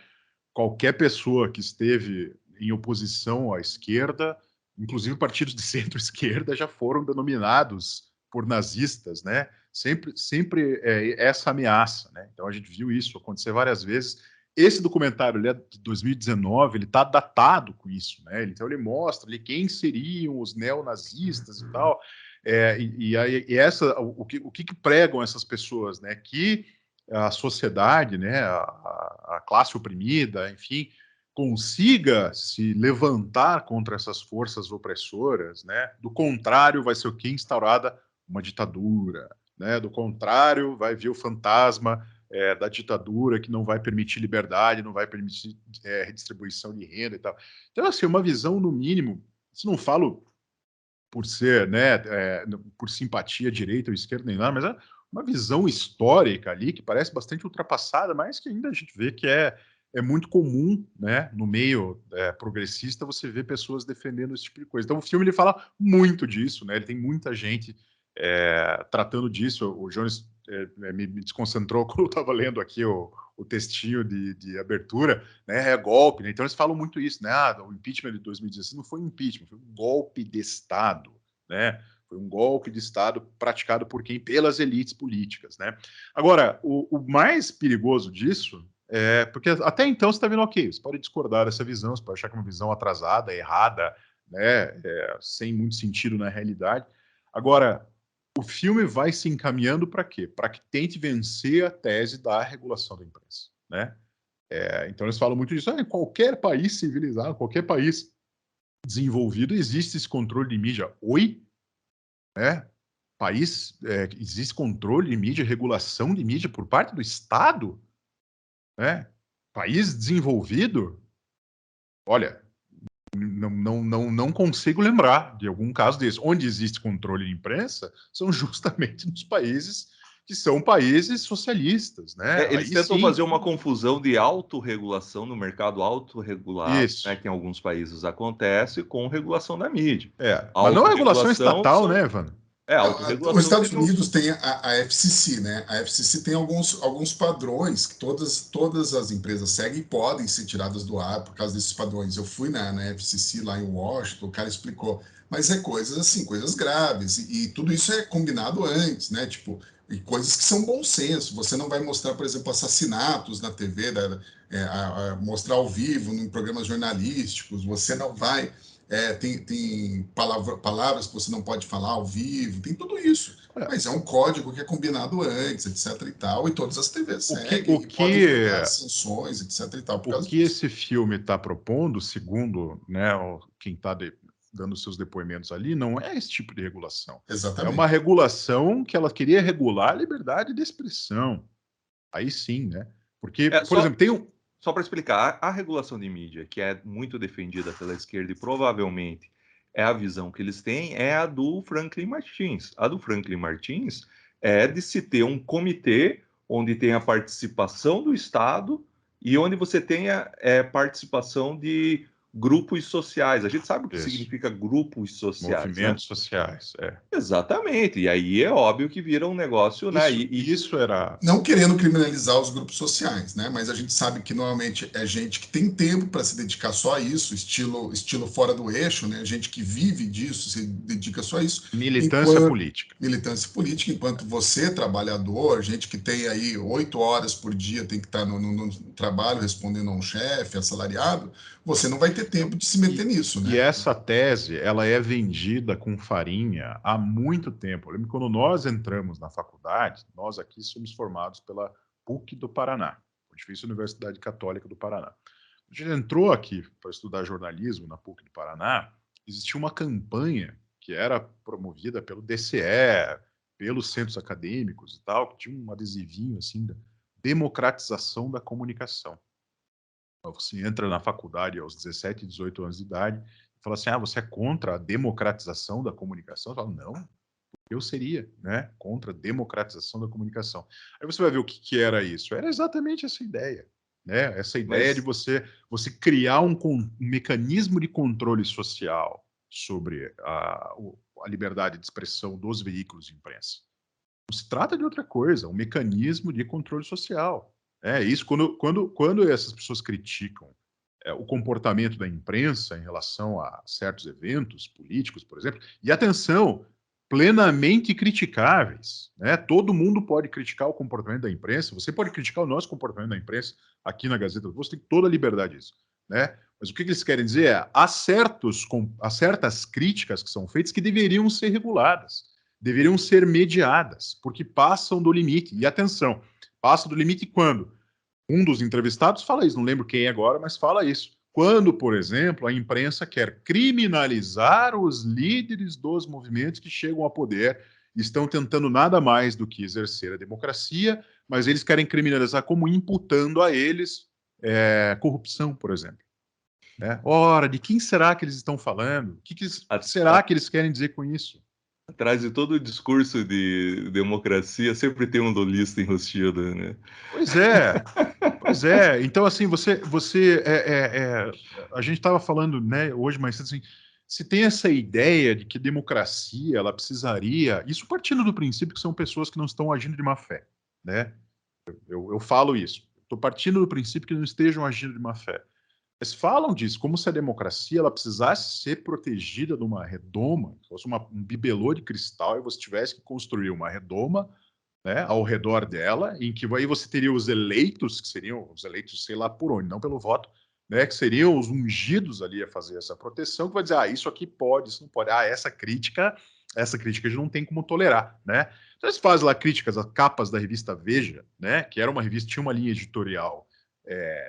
qualquer pessoa que esteve em oposição à esquerda, inclusive partidos de centro-esquerda, já foram denominados por nazistas, né? Sempre essa ameaça, né? Então a gente viu isso acontecer várias vezes. Esse documentário, ele é de 2019, ele está datado com isso, né? Então ele mostra ali quem seriam os neonazistas e tal. O que pregam essas pessoas, né? Que a sociedade, né? A classe oprimida, enfim, consiga se levantar contra essas forças opressoras, né? Do contrário, vai ser o que? Instaurada uma ditadura, né? Do contrário, vai vir o fantasma da ditadura que não vai permitir liberdade, não vai permitir redistribuição de renda e tal. Então, assim, uma visão, no mínimo, isso não falo por ser, né, por simpatia direita ou esquerda nem nada, mas é uma visão histórica ali que parece bastante ultrapassada, mas que ainda a gente vê que é muito comum, né, no meio progressista, você vê pessoas defendendo esse tipo de coisa. Então o filme ele fala muito disso, né, ele tem muita gente tratando disso. O Jones me desconcentrou quando eu estava lendo aqui o textinho de abertura, né, é golpe, né? Então eles falam muito isso, né? O impeachment de 2016 não foi um impeachment, foi um golpe de Estado, né? Foi um golpe de Estado praticado por quem? Pelas elites políticas, né? Agora, o mais perigoso disso porque até então você está vendo, ok, você pode discordar dessa visão, você pode achar que é uma visão atrasada, errada, né? Sem muito sentido na realidade. Agora, o filme vai se encaminhando para quê? Para que tente vencer a tese da regulação da imprensa, né? Então eles falam muito disso. Em qualquer país civilizado, qualquer país desenvolvido, existe esse controle de mídia. Oi? Existe controle de mídia, regulação de mídia por parte do Estado? País desenvolvido? Olha, não consigo lembrar de algum caso desse. Onde existe controle de imprensa são justamente nos países que são países socialistas, né?
Eles tentam fazer uma confusão de autorregulação no mercado autorregulado, né, que em alguns países acontece, com regulação da mídia.
Mas não é regulação estatal, né, Evandro?
Autorregulação. Os Estados Unidos tem a FCC, né? A FCC tem alguns padrões que todas as empresas seguem e podem ser tiradas do ar por causa desses padrões. Eu fui na FCC lá em Washington, o cara explicou. Mas coisas assim, coisas graves. E tudo isso é combinado antes, né? Tipo, e coisas que são bom senso. Você não vai mostrar, por exemplo, assassinatos na TV, mostrar ao vivo em programas jornalísticos. Você não vai... tem palavras que você não pode falar ao vivo, tem tudo isso. Mas é um código que é combinado antes, etc. e tal, e todas as TVs seguem e podem gerar sanções, etc. e tal.
O que esse filme está propondo, segundo, né, quem está dando seus depoimentos ali, não é esse tipo de regulação.
Exatamente.
É uma regulação que ela queria regular a liberdade de expressão. Aí sim, né? Porque, por exemplo, tem um...
Só para explicar, a regulação de mídia, que é muito defendida pela esquerda e provavelmente é a visão que eles têm, é a do Franklin Martins. A do Franklin Martins é de se ter um comitê onde tem a participação do Estado e onde você tenha participação de grupos sociais. A gente sabe o que significa grupos sociais.
Movimentos sociais,
Exatamente. E aí é óbvio que vira um negócio, né?
Isso era...
Não querendo criminalizar os grupos sociais, né? Mas a gente sabe que normalmente é gente que tem tempo para se dedicar só a isso, estilo fora do eixo, né? Gente que vive disso, se dedica só a isso.
Militância política.
Militância política, enquanto você, trabalhador, gente que tem aí 8 horas por dia, tem que estar no trabalho respondendo a um chefe, assalariado, você não vai ter tempo de se meter nisso, né?
E essa tese, ela é vendida com farinha há muito tempo. Eu lembro que quando nós entramos na faculdade, nós aqui somos formados pela PUC do Paraná, Pontifícia Universidade Católica do Paraná. A gente entrou aqui para estudar jornalismo na PUC do Paraná, existia uma campanha que era promovida pelo DCE, pelos centros acadêmicos e tal, que tinha um adesivinho assim da democratização da comunicação. Você entra na faculdade aos 17, 18 anos de idade e fala assim, você é contra a democratização da comunicação? Eu falo, não, eu seria, né, contra a democratização da comunicação. Aí você vai ver o que era isso. Era exatamente essa ideia, né? Essa ideia de você criar um mecanismo de controle social sobre a liberdade de expressão dos veículos de imprensa. Não se trata de outra coisa, um mecanismo de controle social. É isso, quando essas pessoas criticam o comportamento da imprensa em relação a certos eventos políticos, por exemplo, e atenção, plenamente criticáveis, né? Todo mundo pode criticar o comportamento da imprensa, você pode criticar o nosso comportamento da imprensa aqui na Gazeta do Povo, você tem toda a liberdade disso, né? Mas o que eles querem dizer é, há certas críticas que são feitas que deveriam ser reguladas, deveriam ser mediadas, porque passam do limite. E atenção, passa do limite quando? Um dos entrevistados fala isso, não lembro quem é agora, mas fala isso. Quando, por exemplo, a imprensa quer criminalizar os líderes dos movimentos que chegam ao poder, estão tentando nada mais do que exercer a democracia, mas eles querem criminalizar como imputando a eles corrupção, por exemplo. Ora, de quem será que eles estão falando? O que será que eles querem dizer com isso?
Atrás de todo o discurso de democracia sempre tem um lulista enrustido, né?
Pois é. Pois é. Então, assim, a gente estava falando, né, hoje mais cedo, assim, se tem essa ideia de que democracia, ela precisaria, isso partindo do princípio que são pessoas que não estão agindo de má fé, né? Eu falo isso. Estou partindo do princípio que não estejam agindo de má fé. Eles falam disso, como se a democracia ela precisasse ser protegida de uma redoma, fosse um bibelô de cristal e você tivesse que construir uma redoma, né, ao redor dela, em que aí você teria os eleitos, que seriam os eleitos, sei lá por onde, não pelo voto, né, que seriam os ungidos ali a fazer essa proteção, que vai dizer, isso aqui pode, isso não pode, essa crítica a gente não tem como tolerar, né? Então eles fazem lá críticas a capas da revista Veja, né, que era uma revista, tinha uma linha editorial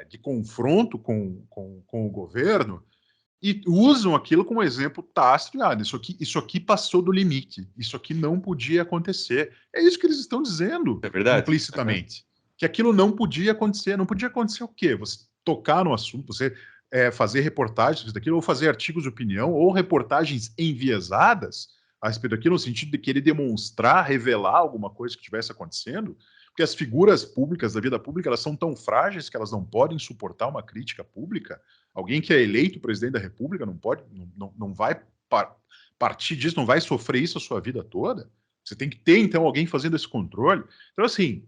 de confronto com o governo, e usam aquilo como exemplo tácito. Isso aqui passou do limite, isso aqui não podia acontecer. É isso que eles estão dizendo, implicitamente. Que aquilo não podia acontecer. Não podia acontecer o quê? Você tocar no assunto, você fazer reportagens daquilo, ou fazer artigos de opinião, ou reportagens enviesadas a respeito daquilo, no sentido de querer demonstrar, revelar alguma coisa que estivesse acontecendo, porque as figuras públicas da vida pública, elas são tão frágeis que elas não podem suportar uma crítica pública. Alguém que é eleito presidente da República não vai partir disso, não vai sofrer isso a sua vida toda. Você tem que ter, então, alguém fazendo esse controle. Então, assim,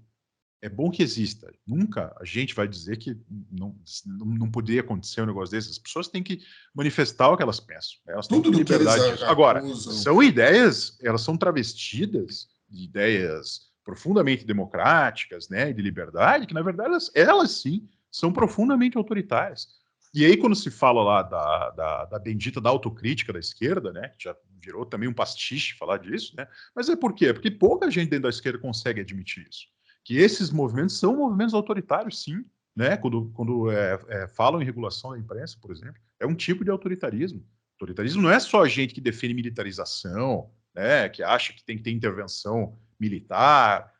é bom que exista. Nunca a gente vai dizer que não poderia acontecer um negócio desse. As pessoas têm que manifestar o que elas pensam. Elas têm liberdade disso. Agora, são ideias, elas são travestidas de ideias profundamente democráticas, né, de liberdade, que, na verdade, elas sim são profundamente autoritárias. E aí, quando se fala lá da bendita da autocrítica da esquerda, né, que já virou também um pastiche falar disso, né, mas é por quê? Porque pouca gente dentro da esquerda consegue admitir isso. Que esses movimentos são movimentos autoritários, sim, né, quando falam em regulação da imprensa, por exemplo, é um tipo de autoritarismo. Autoritarismo não é só gente que defende militarização, né, que acha que tem que ter intervenção militar,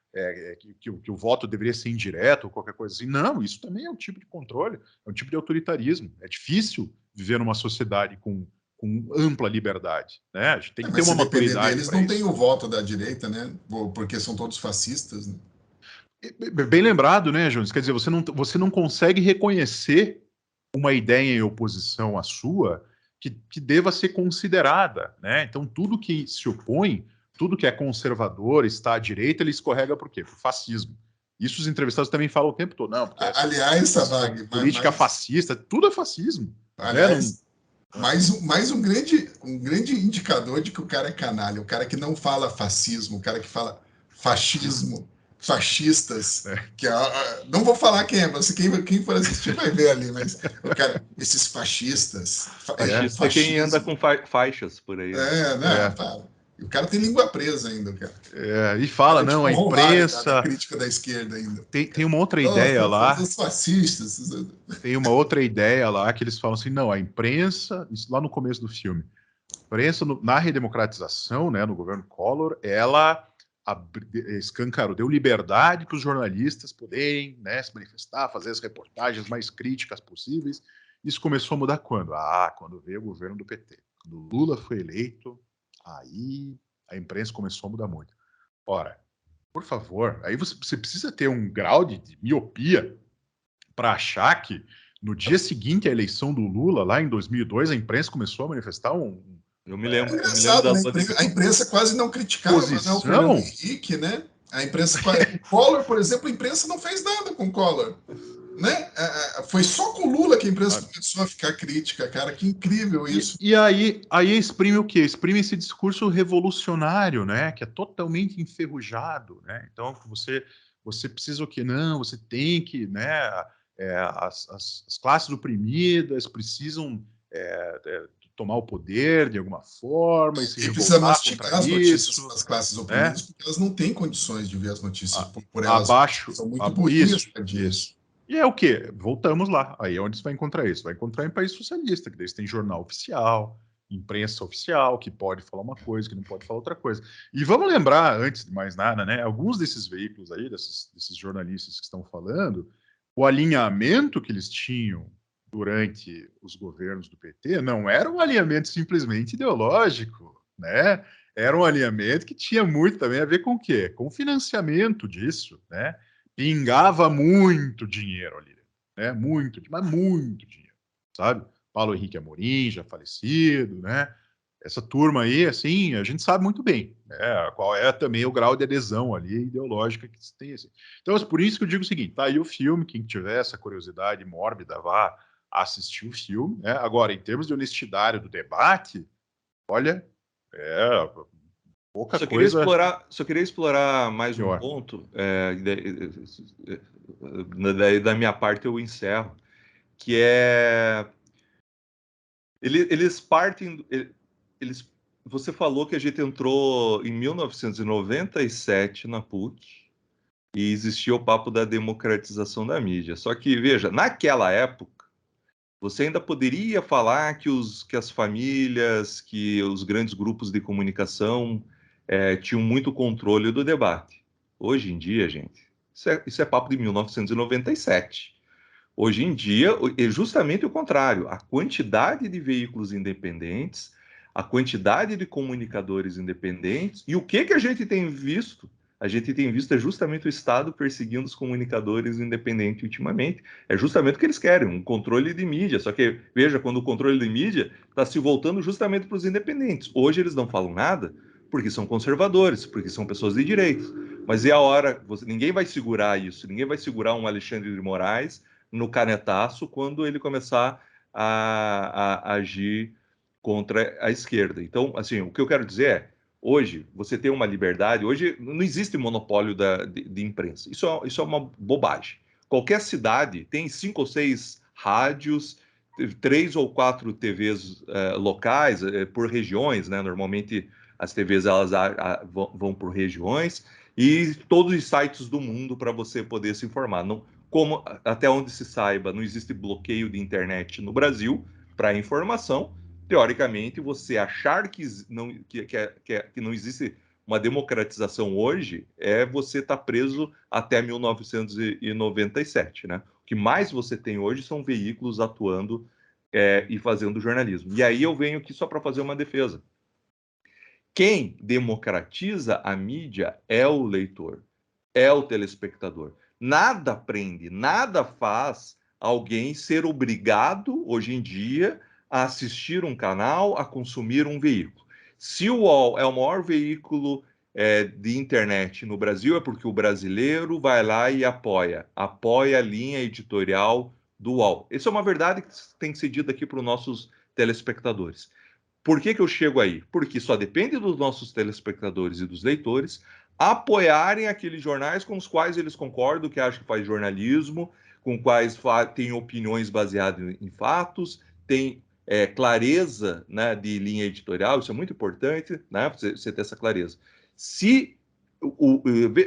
que o voto deveria ser indireto ou qualquer coisa assim. Não, isso também é um tipo de controle, é um tipo de autoritarismo. É difícil viver numa sociedade com ampla liberdade, né? A gente tem que ter uma maturidade.
Eles não têm o voto da direita, né? Porque são todos fascistas, né?
Bem lembrado, né, Jones? Quer dizer, você não consegue reconhecer uma ideia em oposição à sua que deva ser considerada, né? Então, tudo que se opõe, tudo que é conservador, está à direita, ele escorrega por quê? Por fascismo. Isso os entrevistados também falam o tempo todo. Não, porque
aliás, Savag,
política fascista, tudo é fascismo.
Aliás, mais um grande indicador de que o cara é canalha, o cara que não fala fascismo, o cara que fala fascismo, fascistas, que não vou falar quem é, mas quem for assistir vai ver ali, mas o cara, esses fascistas.
Fascista é quem anda com faixas por aí.
O cara tem língua presa ainda, cara.
E fala, não, a imprensa...
A crítica da esquerda ainda.
Tem uma outra ideia lá...
Os fascistas...
Tem uma outra ideia lá que eles falam assim, não, a imprensa, isso lá no começo do filme, a imprensa na redemocratização, né, no governo Collor, ela escancarou, deu liberdade para os jornalistas poderem, né, se manifestar, fazer as reportagens mais críticas possíveis. Isso começou a mudar quando? Quando veio o governo do PT. Quando Lula foi eleito, aí a imprensa começou a mudar muito. Ora, por favor, aí você precisa ter um grau de miopia para achar que no dia seguinte à eleição do Lula, lá em 2002, a imprensa começou a manifestar
Eu me lembro.
Engraçado, né? A imprensa quase não criticava o Fernando Henrique, né? A imprensa, com Collor, por exemplo, a imprensa não fez nada com Collor. Né? Foi só com Lula que a imprensa começou a ficar crítica, cara. Que incrível isso.
E aí exprime o quê? Exprime esse discurso revolucionário, né? Que é totalmente enferrujado, né? Então você precisa o quê? Não, você tem que, né? As classes oprimidas precisam tomar o poder de alguma forma e se
precisa
revoltar
mastigar
contra
as notícias
isso,
das classes oprimidas,
né?
porque elas não têm condições de ver as notícias por elas. São muito
isso,
burrinhas disso.
E é o quê? Voltamos lá. Aí é onde você vai encontrar isso. Vai encontrar em país socialista, que daí você tem jornal oficial, imprensa oficial, que pode falar uma coisa, que não pode falar outra coisa. E vamos lembrar, antes de mais nada, né? Alguns desses veículos aí, desses jornalistas que estão falando, o alinhamento que eles tinham durante os governos do PT não era um alinhamento simplesmente ideológico, né? Era um alinhamento que tinha muito também a ver com o quê? Com o financiamento disso, né? Pingava muito dinheiro ali, né? Muito, mas muito dinheiro, sabe? Paulo Henrique Amorim, já falecido, né? Essa turma aí, assim, a gente sabe muito bem, né? Qual é também o grau de adesão ali ideológica que se tem. Assim. Então, por isso que eu digo o seguinte: tá aí o filme, quem tiver essa curiosidade mórbida, vá assistir o filme, né? Agora, em termos de honestidade do debate, olha, pouca coisa.
Só queria explorar mais um ponto, daí da minha parte eu encerro, que é eles partem, você falou que a gente entrou em 1997 na PUC e existia o papo da democratização da mídia. Só que, veja, naquela época, você ainda poderia falar que as famílias, que os grandes grupos de comunicação tinham muito controle do debate. Hoje em dia, gente, isso é papo de 1997. Hoje em dia, é justamente o contrário. A quantidade de veículos independentes, a quantidade de comunicadores independentes, e o que a gente tem visto? A gente tem visto justamente o Estado perseguindo os comunicadores independentes ultimamente. É justamente o que eles querem, um controle de mídia. Só que, veja, quando o controle de mídia está se voltando justamente para os independentes. Hoje eles não falam nada porque são conservadores, porque são pessoas de direita. Mas é a hora, ninguém vai segurar isso, ninguém vai segurar um Alexandre de Moraes no canetaço quando ele começar a agir contra a esquerda. Então, assim, o que eu quero dizer é, hoje você tem uma liberdade, hoje não existe monopólio de imprensa. Isso é uma bobagem. Qualquer cidade tem 5 ou 6 rádios, 3 ou 4 TVs locais, por regiões, né? Normalmente as TVs elas vão por regiões, e todos os sites do mundo para você poder se informar. Não, como até onde se saiba, não existe bloqueio de internet no Brasil para informação. Teoricamente, você achar que não existe uma democratização hoje você estar preso até 1997, né? O que mais você tem hoje são veículos atuando e fazendo jornalismo. E aí eu venho aqui só para fazer uma defesa. Quem democratiza a mídia é o leitor, é o telespectador. Nada prende, nada faz alguém ser obrigado, hoje em dia, a assistir um canal, a consumir um veículo. Se o UOL é o maior veículo de internet no Brasil, é porque o brasileiro vai lá e apoia a linha editorial do UOL. Essa é uma verdade que tem que ser dita aqui para os nossos telespectadores. Por que eu chego aí? Porque só depende dos nossos telespectadores e dos leitores apoiarem aqueles jornais com os quais eles concordam, que acham que faz jornalismo, com quais têm opiniões baseadas em fatos, tem clareza, né, de linha editorial, isso é muito importante, né, você ter essa clareza. Se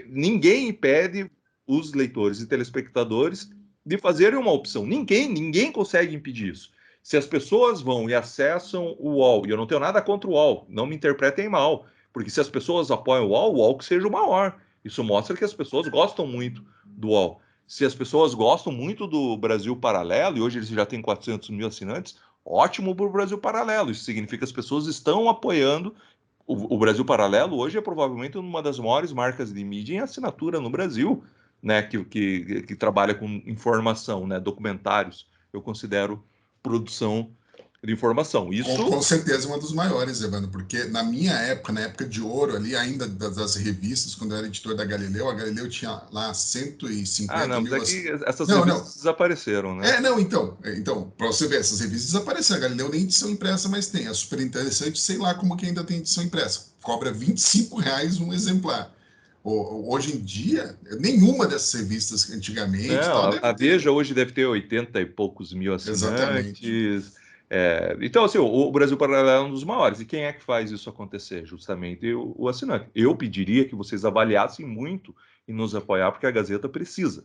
ninguém impede os leitores e telespectadores de fazerem uma opção, ninguém consegue impedir isso. Se as pessoas vão e acessam o UOL, e eu não tenho nada contra o UOL, não me interpretem mal, porque se as pessoas apoiam o UOL que seja o maior. Isso mostra que as pessoas gostam muito do UOL. Se as pessoas gostam muito do Brasil Paralelo, e hoje eles já têm 400 mil assinantes, ótimo para o Brasil Paralelo. Isso significa que as pessoas estão apoiando. O Brasil Paralelo hoje é provavelmente uma das maiores marcas de mídia em assinatura no Brasil, né, que trabalha com informação, né, documentários. Eu considero produção de informação. Isso...
Com certeza um dos maiores, Evandro, porque na minha época, na época de ouro ali, ainda das revistas, quando eu era editor da Galileu, a Galileu tinha lá 150
não,
mil...
mas é que essas revistas desapareceram, né?
Então, para você ver, essas revistas desapareceram. A Galileu nem edição impressa mais tem. É super interessante, sei lá como que ainda tem edição impressa. Cobra R$ 25 um exemplar. Hoje em dia, nenhuma dessas revistas antigamente...
Não,
tal,
a Veja hoje deve ter 80 e poucos mil assinantes.
Exatamente.
Então, assim, o Brasil Paralelo é um dos maiores. E quem é que faz isso acontecer? Justamente o assinante. Eu pediria que vocês avaliassem muito e nos apoiar, porque a Gazeta precisa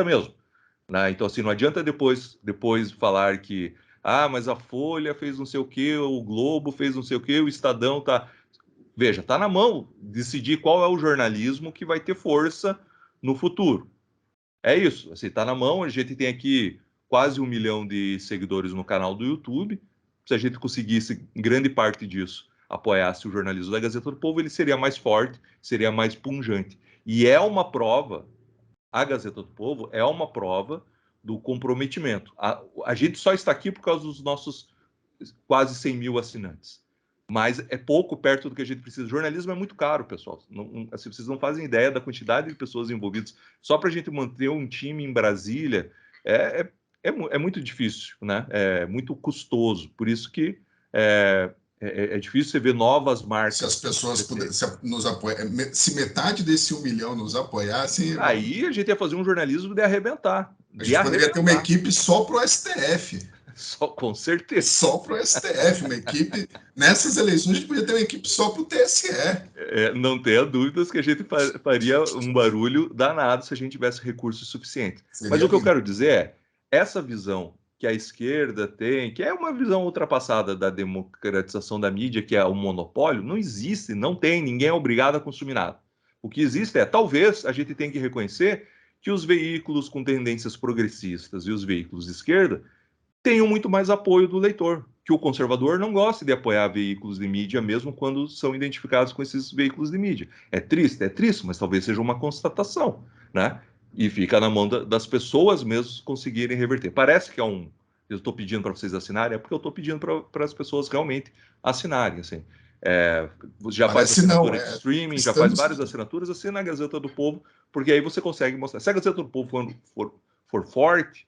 mesmo. Né? Então, assim, não adianta depois falar que mas a Folha fez não sei o quê, o Globo fez não sei o quê, o Estadão tá... Veja, tá na mão decidir qual é o jornalismo que vai ter força no futuro. É isso, assim, tá na mão. A gente tem aqui quase 1 milhão de seguidores no canal do YouTube. Se a gente conseguisse, em grande parte disso, apoiasse o jornalismo da Gazeta do Povo, ele seria mais forte, seria mais pungente. E é uma prova, a Gazeta do Povo é uma prova do comprometimento. A gente só está aqui por causa dos nossos quase 100 mil assinantes. Mas é pouco perto do que a gente precisa. O jornalismo é muito caro, pessoal. Assim, vocês não fazem ideia da quantidade de pessoas envolvidas. Só para a gente manter um time em Brasília é muito difícil, né? É muito custoso. Por isso que é difícil você ver novas marcas.
Se as pessoas pudessem nos apoiar, se metade desse 1 milhão nos apoiasse...
Aí a gente ia fazer um jornalismo de arrebentar.
A gente poderia ter uma equipe só para o STF.
Só, com certeza.
Só para o STF, uma equipe... Nessas eleições, a gente podia ter uma equipe só para o TSE.
Não tenha dúvidas que a gente faria um barulho danado se a gente tivesse recursos suficientes. Mas o que eu quero dizer é, essa visão que a esquerda tem, que é uma visão ultrapassada da democratização da mídia, que é o monopólio, não existe, não tem, ninguém é obrigado a consumir nada. O que existe talvez a gente tenha que reconhecer que os veículos com tendências progressistas e os veículos de esquerda tenham muito mais apoio do leitor, que o conservador não gosta de apoiar veículos de mídia, mesmo quando são identificados com esses veículos de mídia. É triste, mas talvez seja uma constatação, né? E fica na mão das pessoas mesmo conseguirem reverter. Parece que eu estou pedindo para vocês assinarem, é porque eu estou pedindo para as pessoas realmente assinarem, assim. Já faz assinatura de streaming, já faz várias assinaturas, assina a Gazeta do Povo, porque aí você consegue mostrar. Se a Gazeta do Povo for forte,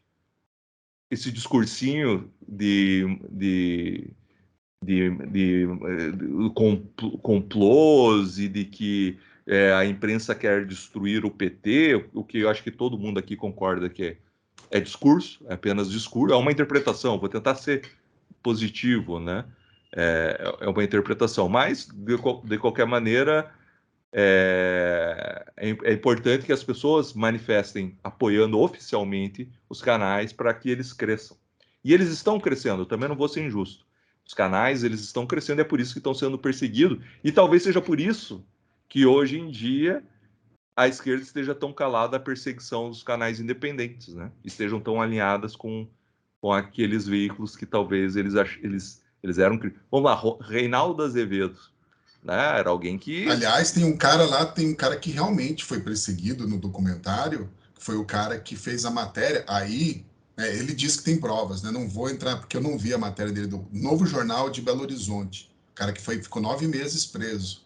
esse discursinho de complôs e de que a imprensa quer destruir o PT, o que eu acho que todo mundo aqui concorda que é discurso, é apenas discurso, é uma interpretação, vou tentar ser positivo, né? É uma interpretação, mas de qualquer maneira é importante que as pessoas manifestem apoiando oficialmente os canais para que eles cresçam. E eles estão crescendo, eu também não vou ser injusto. Os canais, eles estão crescendo, é por isso que estão sendo perseguidos, e talvez seja por isso que hoje em dia a esquerda esteja tão calada à perseguição dos canais independentes, né? Estejam tão alinhadas com aqueles veículos que talvez eles eram... Vamos lá, Reinaldo Azevedo, né? Era alguém que...
Aliás, tem um cara que realmente foi perseguido no documentário, que foi o cara que fez a matéria. Aí, ele diz que tem provas, né? Não vou entrar, porque eu não vi a matéria dele, do Novo Jornal de Belo Horizonte. O cara que ficou 9 meses preso,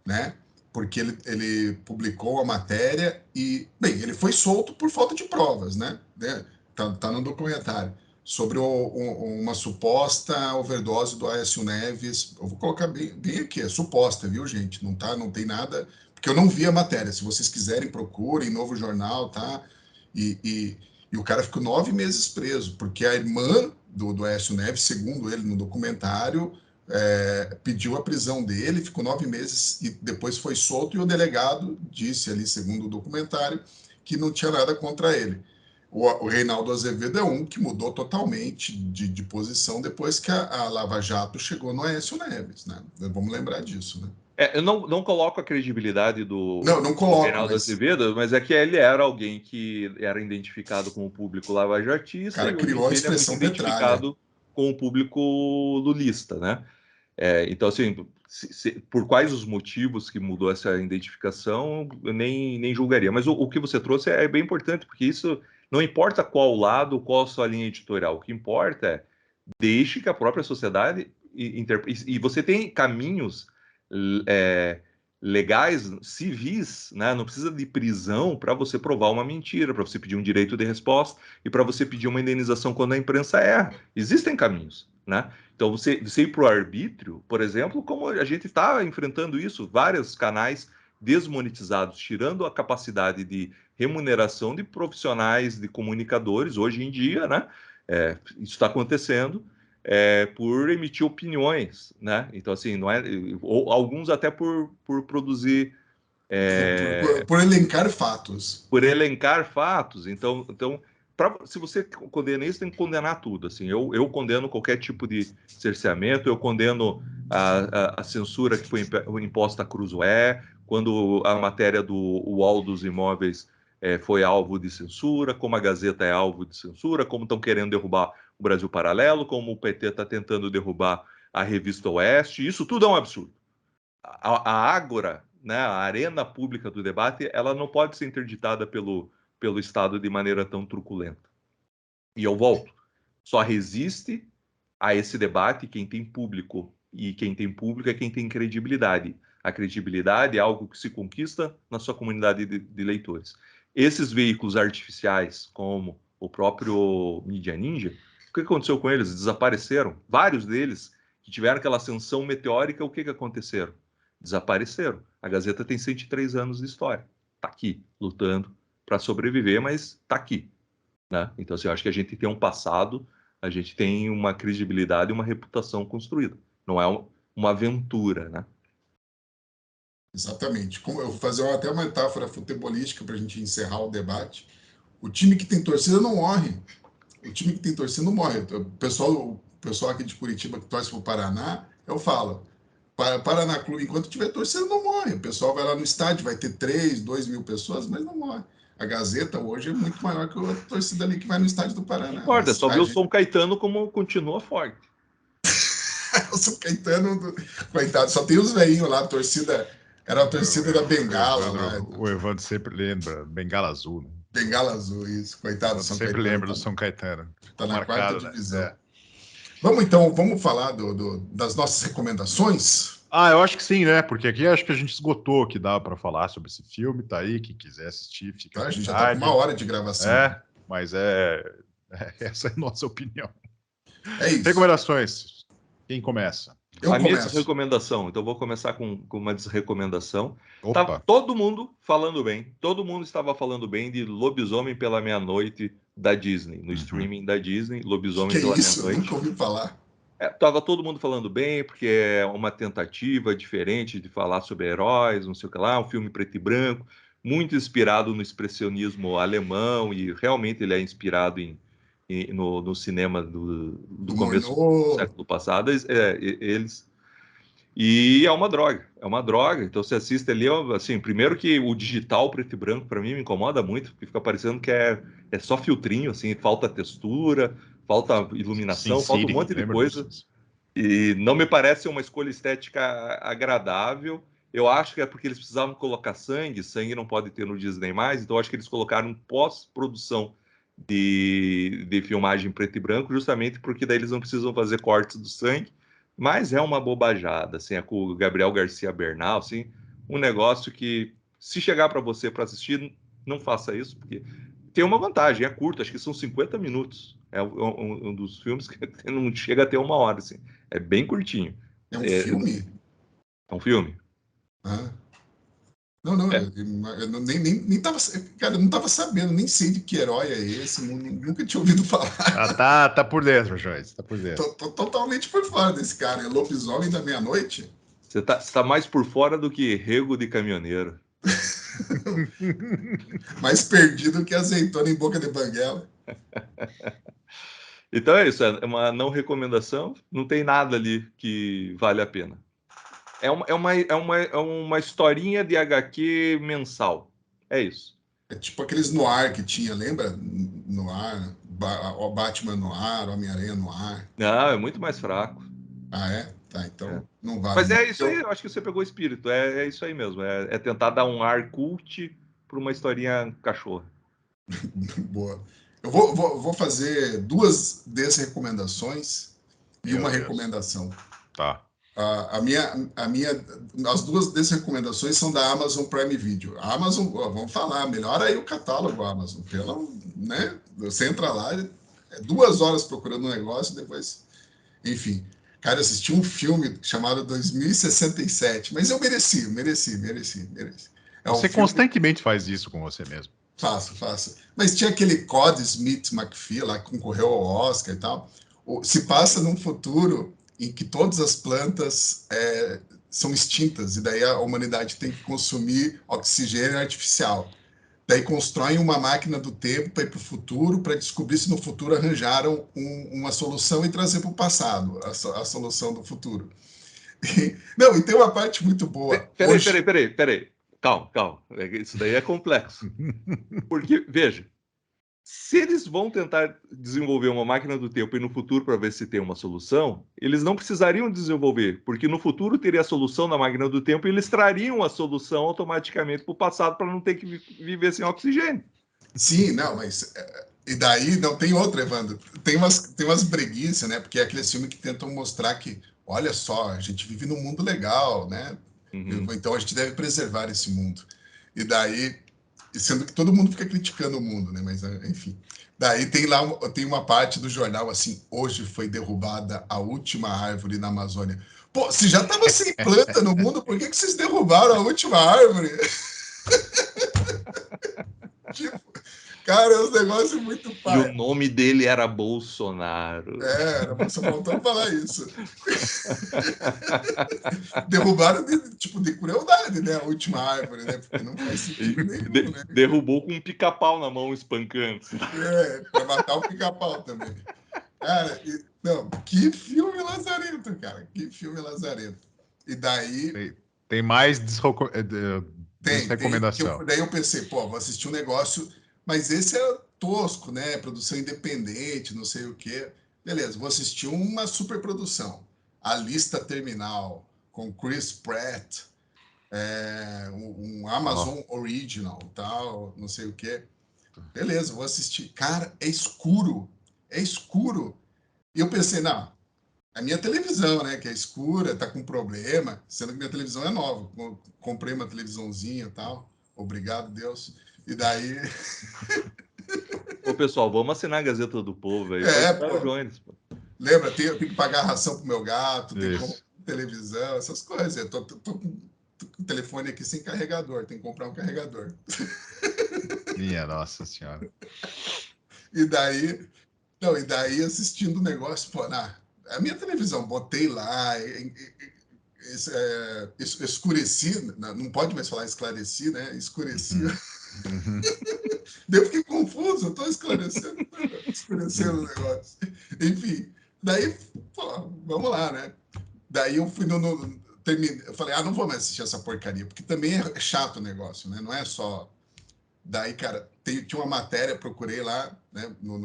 né? Porque ele publicou a matéria e, bem, ele foi solto por falta de provas, né? Tá no documentário. Sobre uma suposta overdose do Aécio Neves. Eu vou colocar bem aqui, é suposta, viu, gente? Não tem nada, porque eu não vi a matéria. Se vocês quiserem, procurem, Novo Jornal, tá? E o cara ficou 9 meses preso, porque a irmã do Aécio Neves, segundo ele no documentário, pediu a prisão dele, ficou 9 meses e depois foi solto, e o delegado disse ali, segundo o documentário, que não tinha nada contra ele. O Reinaldo Azevedo é um que mudou totalmente de posição depois que a Lava Jato chegou no Aécio Neves, né? Vamos lembrar disso, né?
Eu não coloco a credibilidade do
Reinaldo
Azevedo, mas é que ele era alguém que era identificado com o público lavajatista,
cara,
e
criou a expressão
ele é muito identificado com o público lulista, né? Então, assim, por quais os motivos que mudou essa identificação, eu nem julgaria. Mas o que você trouxe é bem importante, porque isso não importa qual lado, qual a sua linha editorial. O que importa é deixe que a própria sociedade e você tem caminhos legais, civis, né? Não precisa de prisão para você provar uma mentira, para você pedir um direito de resposta e para você pedir uma indenização quando a imprensa erra. Existem caminhos, né? Então, você ir para o arbítrio, por exemplo, como a gente está enfrentando isso, vários canais desmonetizados, tirando a capacidade de remuneração de profissionais, de comunicadores, hoje em dia, né? Isso está acontecendo por emitir opiniões, né? Então, assim, não é, ou alguns até por produzir...
por elencar fatos.
Por elencar fatos. Então se você condena isso, tem que condenar tudo. Assim, eu condeno qualquer tipo de cerceamento, eu condeno a censura que foi imposta a Cruzoé, quando a matéria do UOL dos imóveis foi alvo de censura, como a Gazeta é alvo de censura, como estão querendo derrubar o Brasil Paralelo, como o PT está tentando derrubar a Revista Oeste. Isso tudo é um absurdo. A Ágora, né, a arena pública do debate, ela não pode ser interditada pelo Estado de maneira tão truculenta. E eu volto, só resiste a esse debate quem tem público, e quem tem público é quem tem credibilidade. A credibilidade é algo que se conquista na sua comunidade de leitores. Esses veículos artificiais, como o próprio Mídia Ninja, o que aconteceu com eles? Desapareceram. Vários deles que tiveram aquela ascensão meteórica, o que aconteceram? Desapareceram. A Gazeta tem 103 anos de história. Está aqui, lutando para sobreviver, mas está aqui. Né? Então, assim, eu acho que a gente tem um passado, a gente tem uma credibilidade e uma reputação construída. Não é uma aventura, né?
Exatamente. Como eu vou fazer até uma metáfora futebolística para a gente encerrar o debate. O time que tem torcida não morre. O time que tem torcida não morre. O pessoal aqui de Curitiba que torce para o Paraná, eu falo, Paraná Clube, enquanto tiver torcida, não morre. O pessoal vai lá no estádio, vai ter 2 mil pessoas, mas não morre. A Gazeta hoje é muito maior que a torcida ali que vai no estádio do Paraná.
Concorda, só ver o São Caetano como continua forte.
O São Caetano, coitado, só tem os velhinhos lá, a torcida... Era a torcida da Bengala.
O Evandro sempre lembra, Bengala Azul, né?
Bengala Azul, isso. Coitado do São Caetano.
Sempre lembra do São Caetano.
Está na quarta divisão. Né? Vamos falar das nossas recomendações?
Eu acho que sim, né? Porque aqui acho que a gente esgotou o que dá para falar sobre esse filme, tá aí, quem quiser assistir, fica à vontade.
A gente já tá com 1 hora de gravação.
Mas essa é a nossa opinião.
É isso.
Recomendações. Quem começa?
A minha desrecomendação, então vou começar com uma desrecomendação. Tá todo mundo falando bem, todo mundo estava falando bem de Lobisomem pela Meia-Noite da Disney, no streaming da Disney, Lobisomem pela Meia-Noite.
Nunca ouvi falar.
Tava todo mundo falando bem, porque é uma tentativa diferente de falar sobre heróis, não sei o que lá, um filme preto e branco, muito inspirado no expressionismo alemão, e realmente ele é inspirado no cinema do começo do século passado, eles... E é uma droga. Então você assiste ali, assim, primeiro que o digital preto e branco para mim me incomoda muito, porque fica parecendo que é só filtrinho, assim, falta textura, falta iluminação, falta um monte de coisa. E não me parece uma escolha estética agradável. Eu acho que é porque eles precisavam colocar sangue não pode ter no Disney mais, então eu acho que eles colocaram pós-produção de filmagem preto e branco, justamente porque daí eles não precisam fazer cortes do sangue, mas é uma bobajada, assim, é com o Gabriel Garcia Bernal, assim, um negócio que, se chegar para você para assistir, não faça isso, porque tem uma vantagem, é curto, acho que são 50 minutos, é um dos filmes que não chega a ter 1 hora, assim, é bem curtinho.
É um filme?
É um filme.
Não, eu nem tava, cara, eu não tava sabendo, nem sei de que herói é esse, nunca tinha ouvido falar.
Tá por dentro, Joyce, tá por dentro.
Tô totalmente por fora desse cara, é Lobisomem da Meia-Noite?
Você tá mais por fora do que rego de caminhoneiro.
Mais perdido que azeitona em boca de banguela.
Então é isso, é uma não recomendação, não tem nada ali que vale a pena. É uma historinha de HQ mensal. É isso.
É tipo aqueles noir que tinha, lembra? Noir, Batman noir, Homem-Aranha noir.
Não, é muito mais fraco.
É? Tá, então não vale.
Mas é isso aí, eu acho que você pegou o espírito. É isso aí mesmo. É tentar dar um ar cult para uma historinha cachorra.
Boa. Eu vou fazer 2 desrecomendações. E uma recomendação.
Tá.
As duas dessas recomendações são da Amazon Prime Video. A Amazon, vamos falar, melhora aí o catálogo Amazon. Né? Você entra lá, 2 horas procurando um negócio, depois... Enfim, cara, eu assisti um filme chamado 2067, mas eu mereci.
Você constantemente faz isso com você mesmo.
Faço. Mas tinha aquele Cody Smith McPhee lá que concorreu ao Oscar e tal. Se passa num futuro em que todas as plantas são extintas e daí a humanidade tem que consumir oxigênio artificial. Daí constroem uma máquina do tempo para ir para o futuro, para descobrir se no futuro arranjaram uma solução e trazer para o passado a solução do futuro. E tem uma parte muito boa.
Peraí. Calma. Isso daí é complexo. Porque, veja, se eles vão tentar desenvolver uma máquina do tempo e no futuro para ver se tem uma solução, eles não precisariam desenvolver, porque no futuro teria a solução da máquina do tempo e eles trariam a solução automaticamente para o passado para não ter que viver sem oxigênio.
Sim, não, mas... E daí, não, tem outra, Evandro. Tem umas breguices, né? Porque é aquele filme que tentam mostrar que, olha só, a gente vive num mundo legal, né? Então a gente deve preservar esse mundo. E daí... Sendo que todo mundo fica criticando o mundo, né? Mas, enfim. Daí tem uma parte do jornal assim: hoje foi derrubada a última árvore na Amazônia. Pô, se já estava sem planta no mundo, por que vocês derrubaram a última árvore? Tipo, cara, é um negócio muito pai.
E o nome dele era Bolsonaro.
Você faltou falar isso. Derrubaram de crueldade, né? A última árvore, né? Porque não faz sentido nenhum, né?
Derrubou com um pica-pau na mão, espancando.
Pra matar o pica-pau também. Cara, que filme lazarento, cara. Que filme lazarento. E daí...
Tem mais recomendação.
Daí eu pensei, vou assistir um negócio, mas esse é tosco, né? Produção independente, não sei o quê. Beleza, vou assistir uma superprodução. A Lista Terminal, com Chris Pratt, um Amazon Original, tal, não sei o quê. Beleza, vou assistir. Cara, é escuro. E eu pensei, não, a minha televisão, né, que é escura, tá com problema, sendo que minha televisão é nova. Comprei uma televisãozinha e tal. Obrigado, Deus. E daí...
Ô, pessoal, vamos assinar a Gazeta do Povo aí.
Lembra, eu tenho que pagar a ração pro meu gato, tem que comprar televisão, essas coisas. Eu tô com o telefone aqui sem carregador, tem que comprar um carregador.
Minha Nossa Senhora.
E daí assistindo o negócio, a minha televisão, botei lá, escureci, não pode mais falar esclareci, né? Escureci. Daí eu fiquei confuso, eu estou escurecendo o negócio. Enfim, daí, vamos lá, né? Daí eu fui eu falei, não vou mais assistir essa porcaria, porque também é chato o negócio, né? Não é só... Daí, cara, tinha uma matéria, procurei lá, né, no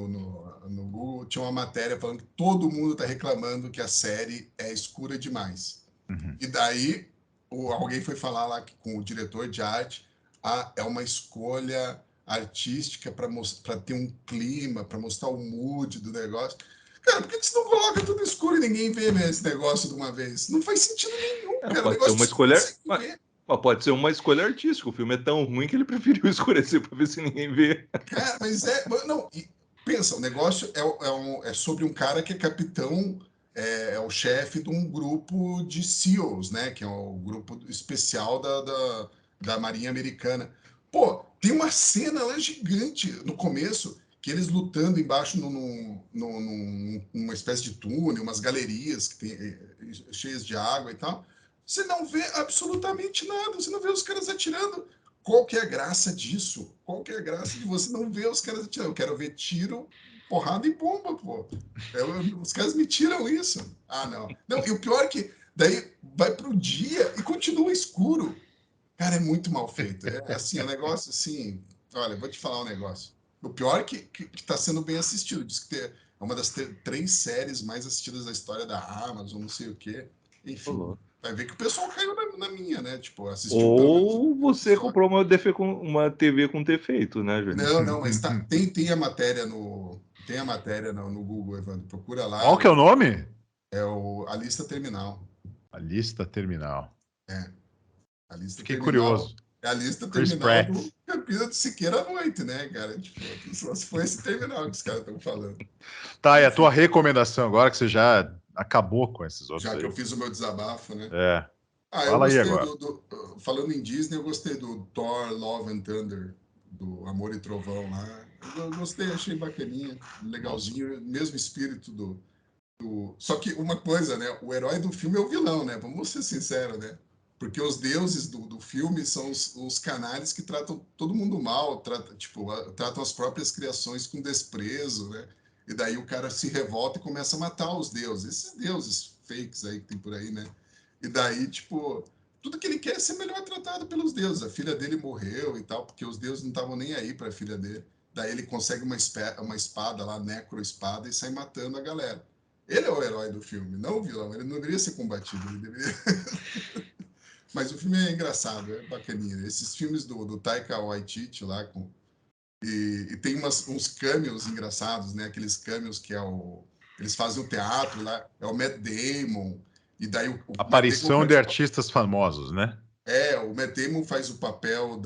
Google, tinha uma matéria falando que todo mundo está reclamando que a série é escura demais. E daí, alguém foi falar lá com o diretor de arte, é uma escolha artística para ter um clima, para mostrar o mood do negócio. Cara, por que você não coloca tudo escuro e ninguém vê esse negócio de uma vez? Não faz sentido nenhum, cara.
Pode ser uma escolha... Pode ser uma escolha artística. O filme é tão ruim que ele preferiu escurecer para ver se ninguém vê.
Cara, mas pensa, o negócio é sobre um cara que é capitão, é o chefe de um grupo de SEALs, né? Que é o grupo especial da Marinha Americana. Tem uma cena lá gigante no começo, que eles lutando embaixo numa espécie de túnel, umas galerias cheias de água e tal. Você não vê absolutamente nada, você não vê os caras atirando. Qual que é a graça disso? Qual que é a graça de você não ver os caras atirando? Eu quero ver tiro, porrada e bomba, pô. Os caras me tiram isso. Não, e o pior é que daí vai pro dia e continua escuro. Cara, é muito mal feito. É um negócio assim... Olha, vou te falar um negócio. O pior é que tá sendo bem assistido. Diz que é uma das 3 séries mais assistidas da história da Amazon, não sei o quê. Enfim... Vai ver que o pessoal caiu na minha, né? Tipo, assistiu...
Ou você comprou uma TV com defeito, né, Júlio?
Não, mas tem a matéria no Google, Evandro. Procura lá.
Qual que é o nome?
É A Lista Terminal.
A Lista Terminal.
É. A Lista
Fiquei
Terminal
curioso.
é a lista
Chris
terminal
Pratt.
do Campina do Siqueira à noite, né, cara? Tipo, só se for esse terminal que os caras estão falando.
Tá, e a
Enfim,
tua recomendação agora que você já acabou com esses outros
já que
aí?
eu fiz o meu desabafo, né?
É,
Eu
fala aí
gostei
agora.
falando em Disney, eu gostei do Thor, Love and Thunder, do Amor e Trovão lá. Eu gostei, achei bacaninha, legalzinho, mesmo espírito Só que uma coisa, né? O herói do filme é o vilão, né? Vamos ser sinceros, né? Porque os deuses do filme são os canalhas que tratam todo mundo mal, tratam as próprias criações com desprezo, né? E daí o cara se revolta e começa a matar os deuses. Esses deuses fakes aí que tem por aí, né? E daí, tipo, tudo que ele quer é ser melhor tratado pelos deuses. A filha dele morreu e tal, porque os deuses não estavam nem aí para a filha dele. Daí ele consegue uma espada lá, necro-espada, e sai matando a galera. Ele é o herói do filme, não o vilão. Ele não deveria ser combatido, ele deveria... Mas o filme é engraçado, é bacaninha. Esses filmes do Taika Waititi lá, e tem uns cameos engraçados, né? Aqueles cameos que é eles fazem o teatro lá, é o Matt Damon, e daí o Matt Damon
Aparição de artistas famosos, né?
o Matt Damon faz o papel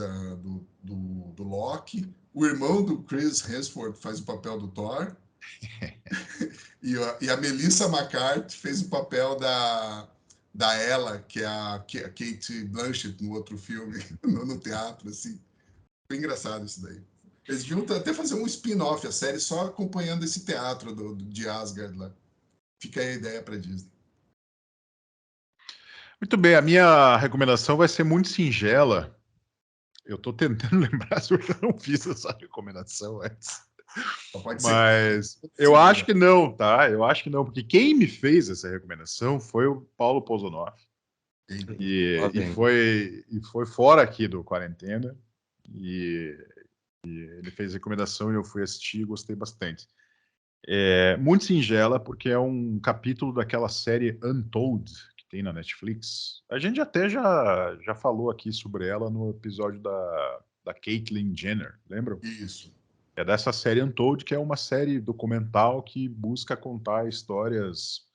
do Loki, o irmão do Chris Hemsworth faz o papel do Thor, e a Melissa McCarthy fez o papel da Ella, que é a Kate Blanchett no outro filme, no teatro, assim. Foi engraçado isso daí. Eles deviam até fazer um spin-off, a série só acompanhando esse teatro de Asgard lá. Fica aí a ideia para Disney.
Muito bem, a minha recomendação vai ser muito singela. Eu estou tentando lembrar se eu já não fiz essa recomendação antes.
Pode ser.
Mas eu acho que não, tá? Eu acho que não, porque quem me fez essa recomendação foi o Paulo Pozonoff. E foi fora aqui do Quarentena. E ele fez recomendação e eu fui assistir e gostei bastante. É muito singela, porque é um capítulo daquela série Untold, que tem na Netflix. A gente até já falou aqui sobre ela no episódio da Caitlyn Jenner, lembram?
Isso.
É dessa série Untold, que é uma série documental que busca contar histórias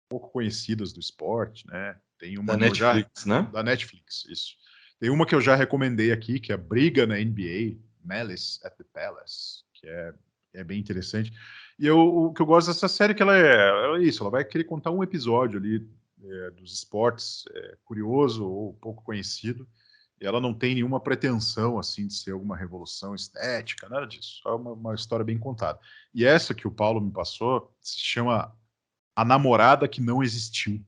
pouco conhecidas do esporte, né? Tem uma
da Netflix, né?
Da Netflix, isso. Tem uma que eu já recomendei aqui, que é Briga na NBA, Malice at the Palace, que é bem interessante. E o que eu gosto dessa série é que ela é isso, ela vai querer contar um episódio ali dos esportes curioso ou pouco conhecido, e ela não tem nenhuma pretensão assim de ser alguma revolução estética, nada disso. Só uma história bem contada. E essa que o Paulo me passou se chama A Namorada que Não Existiu.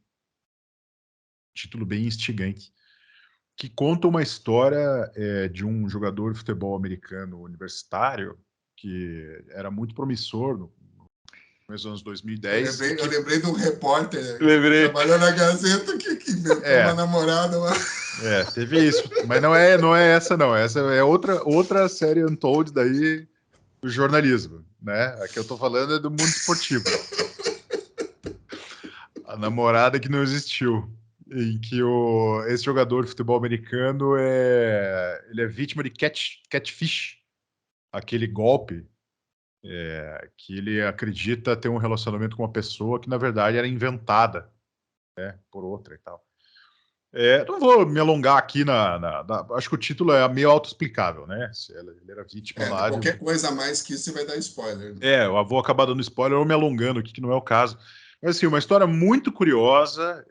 Título bem instigante. Que conta uma história de um jogador de futebol americano universitário que era muito promissor nos anos 2010.
Eu lembrei de um repórter
Lembrei.
trabalhando na Gazeta que inventou uma namorada.
Teve isso. Mas não é essa, não. Essa é outra série Untold daí do jornalismo, né? A que eu tô falando é do mundo esportivo. A namorada que não existiu. Em que esse jogador de futebol americano ele é vítima de catfish, aquele golpe que ele acredita ter um relacionamento com uma pessoa que na verdade era inventada, né, por outra e tal. Não vou me alongar aqui acho que o título é meio autoexplicável, né? Se ele era vítima lá
qualquer coisa a mais que isso você vai dar spoiler.
Eu vou acabar dando spoiler ou me alongando aqui, que não é o caso. Mas assim, uma história muito curiosa,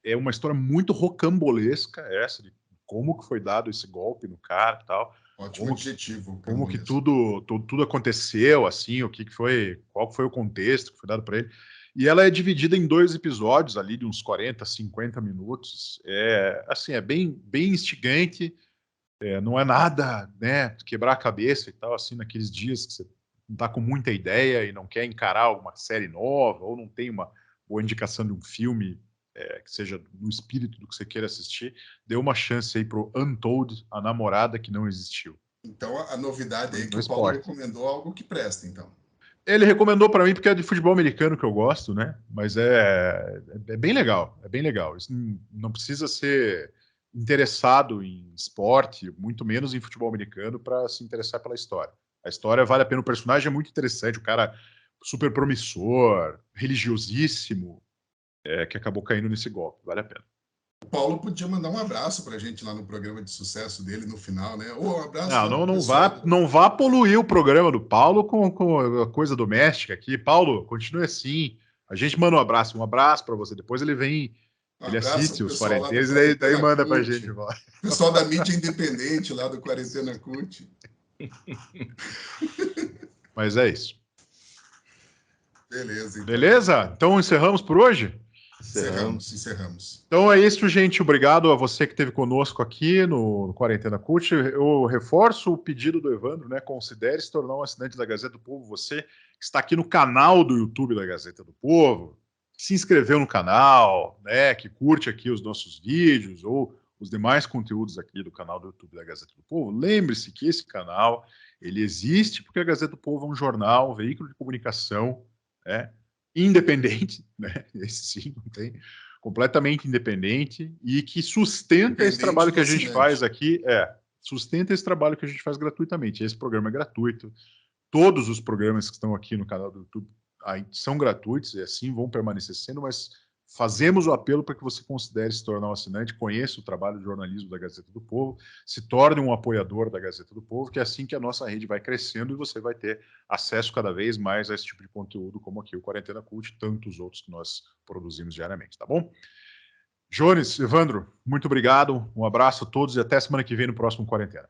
é uma história muito rocambolesca essa, de como que foi dado esse golpe no cara e tal.
Ótimo adjetivo.
Como que tudo aconteceu, assim, qual foi o contexto que foi dado para ele. E ela é dividida em 2 episódios ali, de uns 40, 50 minutos. Assim, é bem instigante, não é nada, né, quebrar a cabeça e tal, assim, naqueles dias que você não está com muita ideia e não quer encarar alguma série nova, ou não tem uma boa indicação de um filme que seja no espírito do que você queira assistir, dê uma chance aí pro Untold, A Namorada que Não Existiu.
Então, a novidade aí é que o Paulo recomendou algo que presta, então.
Ele recomendou para mim porque é de futebol americano que eu gosto, né? Mas é bem legal, é bem legal. Isso não precisa ser interessado em esporte, muito menos em futebol americano, para se interessar pela história. A história vale a pena, o personagem é muito interessante, o cara super promissor, religiosíssimo, que acabou caindo nesse golpe. Vale a pena.
O Paulo podia mandar um abraço para a gente lá no programa de sucesso dele no final, né? Um abraço.
Não vá poluir o programa do Paulo com a coisa doméstica aqui. Paulo, continue assim. A gente manda um abraço para você. Depois ele vem, ele assiste os Quarentenas e daí manda para a gente.
O pessoal da mídia independente lá do Quarentena Cult.
Mas é isso.
Beleza. Então.
Beleza? Então encerramos por hoje?
Encerramos.
Então é isso, gente. Obrigado a você que esteve conosco aqui no Quarentena Cult. Eu reforço o pedido do Evandro, né? Considere se tornar um assinante da Gazeta do Povo. Você que está aqui no canal do YouTube da Gazeta do Povo, que se inscreveu no canal, né? Que curte aqui os nossos vídeos ou os demais conteúdos aqui do canal do YouTube da Gazeta do Povo. Lembre-se que esse canal ele existe porque a Gazeta do Povo é um jornal, um veículo de comunicação, né? Independente, né? Esse sim, não tem, completamente independente e que sustenta esse trabalho que a gente faz aqui, sustenta esse trabalho que a gente faz gratuitamente. Esse programa é gratuito, todos os programas que estão aqui no canal do YouTube são gratuitos e assim vão permanecer sendo, mas fazemos o apelo para que você considere se tornar um assinante, conheça o trabalho de jornalismo da Gazeta do Povo, se torne um apoiador da Gazeta do Povo, que é assim que a nossa rede vai crescendo e você vai ter acesso cada vez mais a esse tipo de conteúdo, como aqui o Quarentena Cult e tantos outros que nós produzimos diariamente, tá bom? Jones, Evandro, muito obrigado, um abraço a todos e até semana que vem no próximo Quarentena.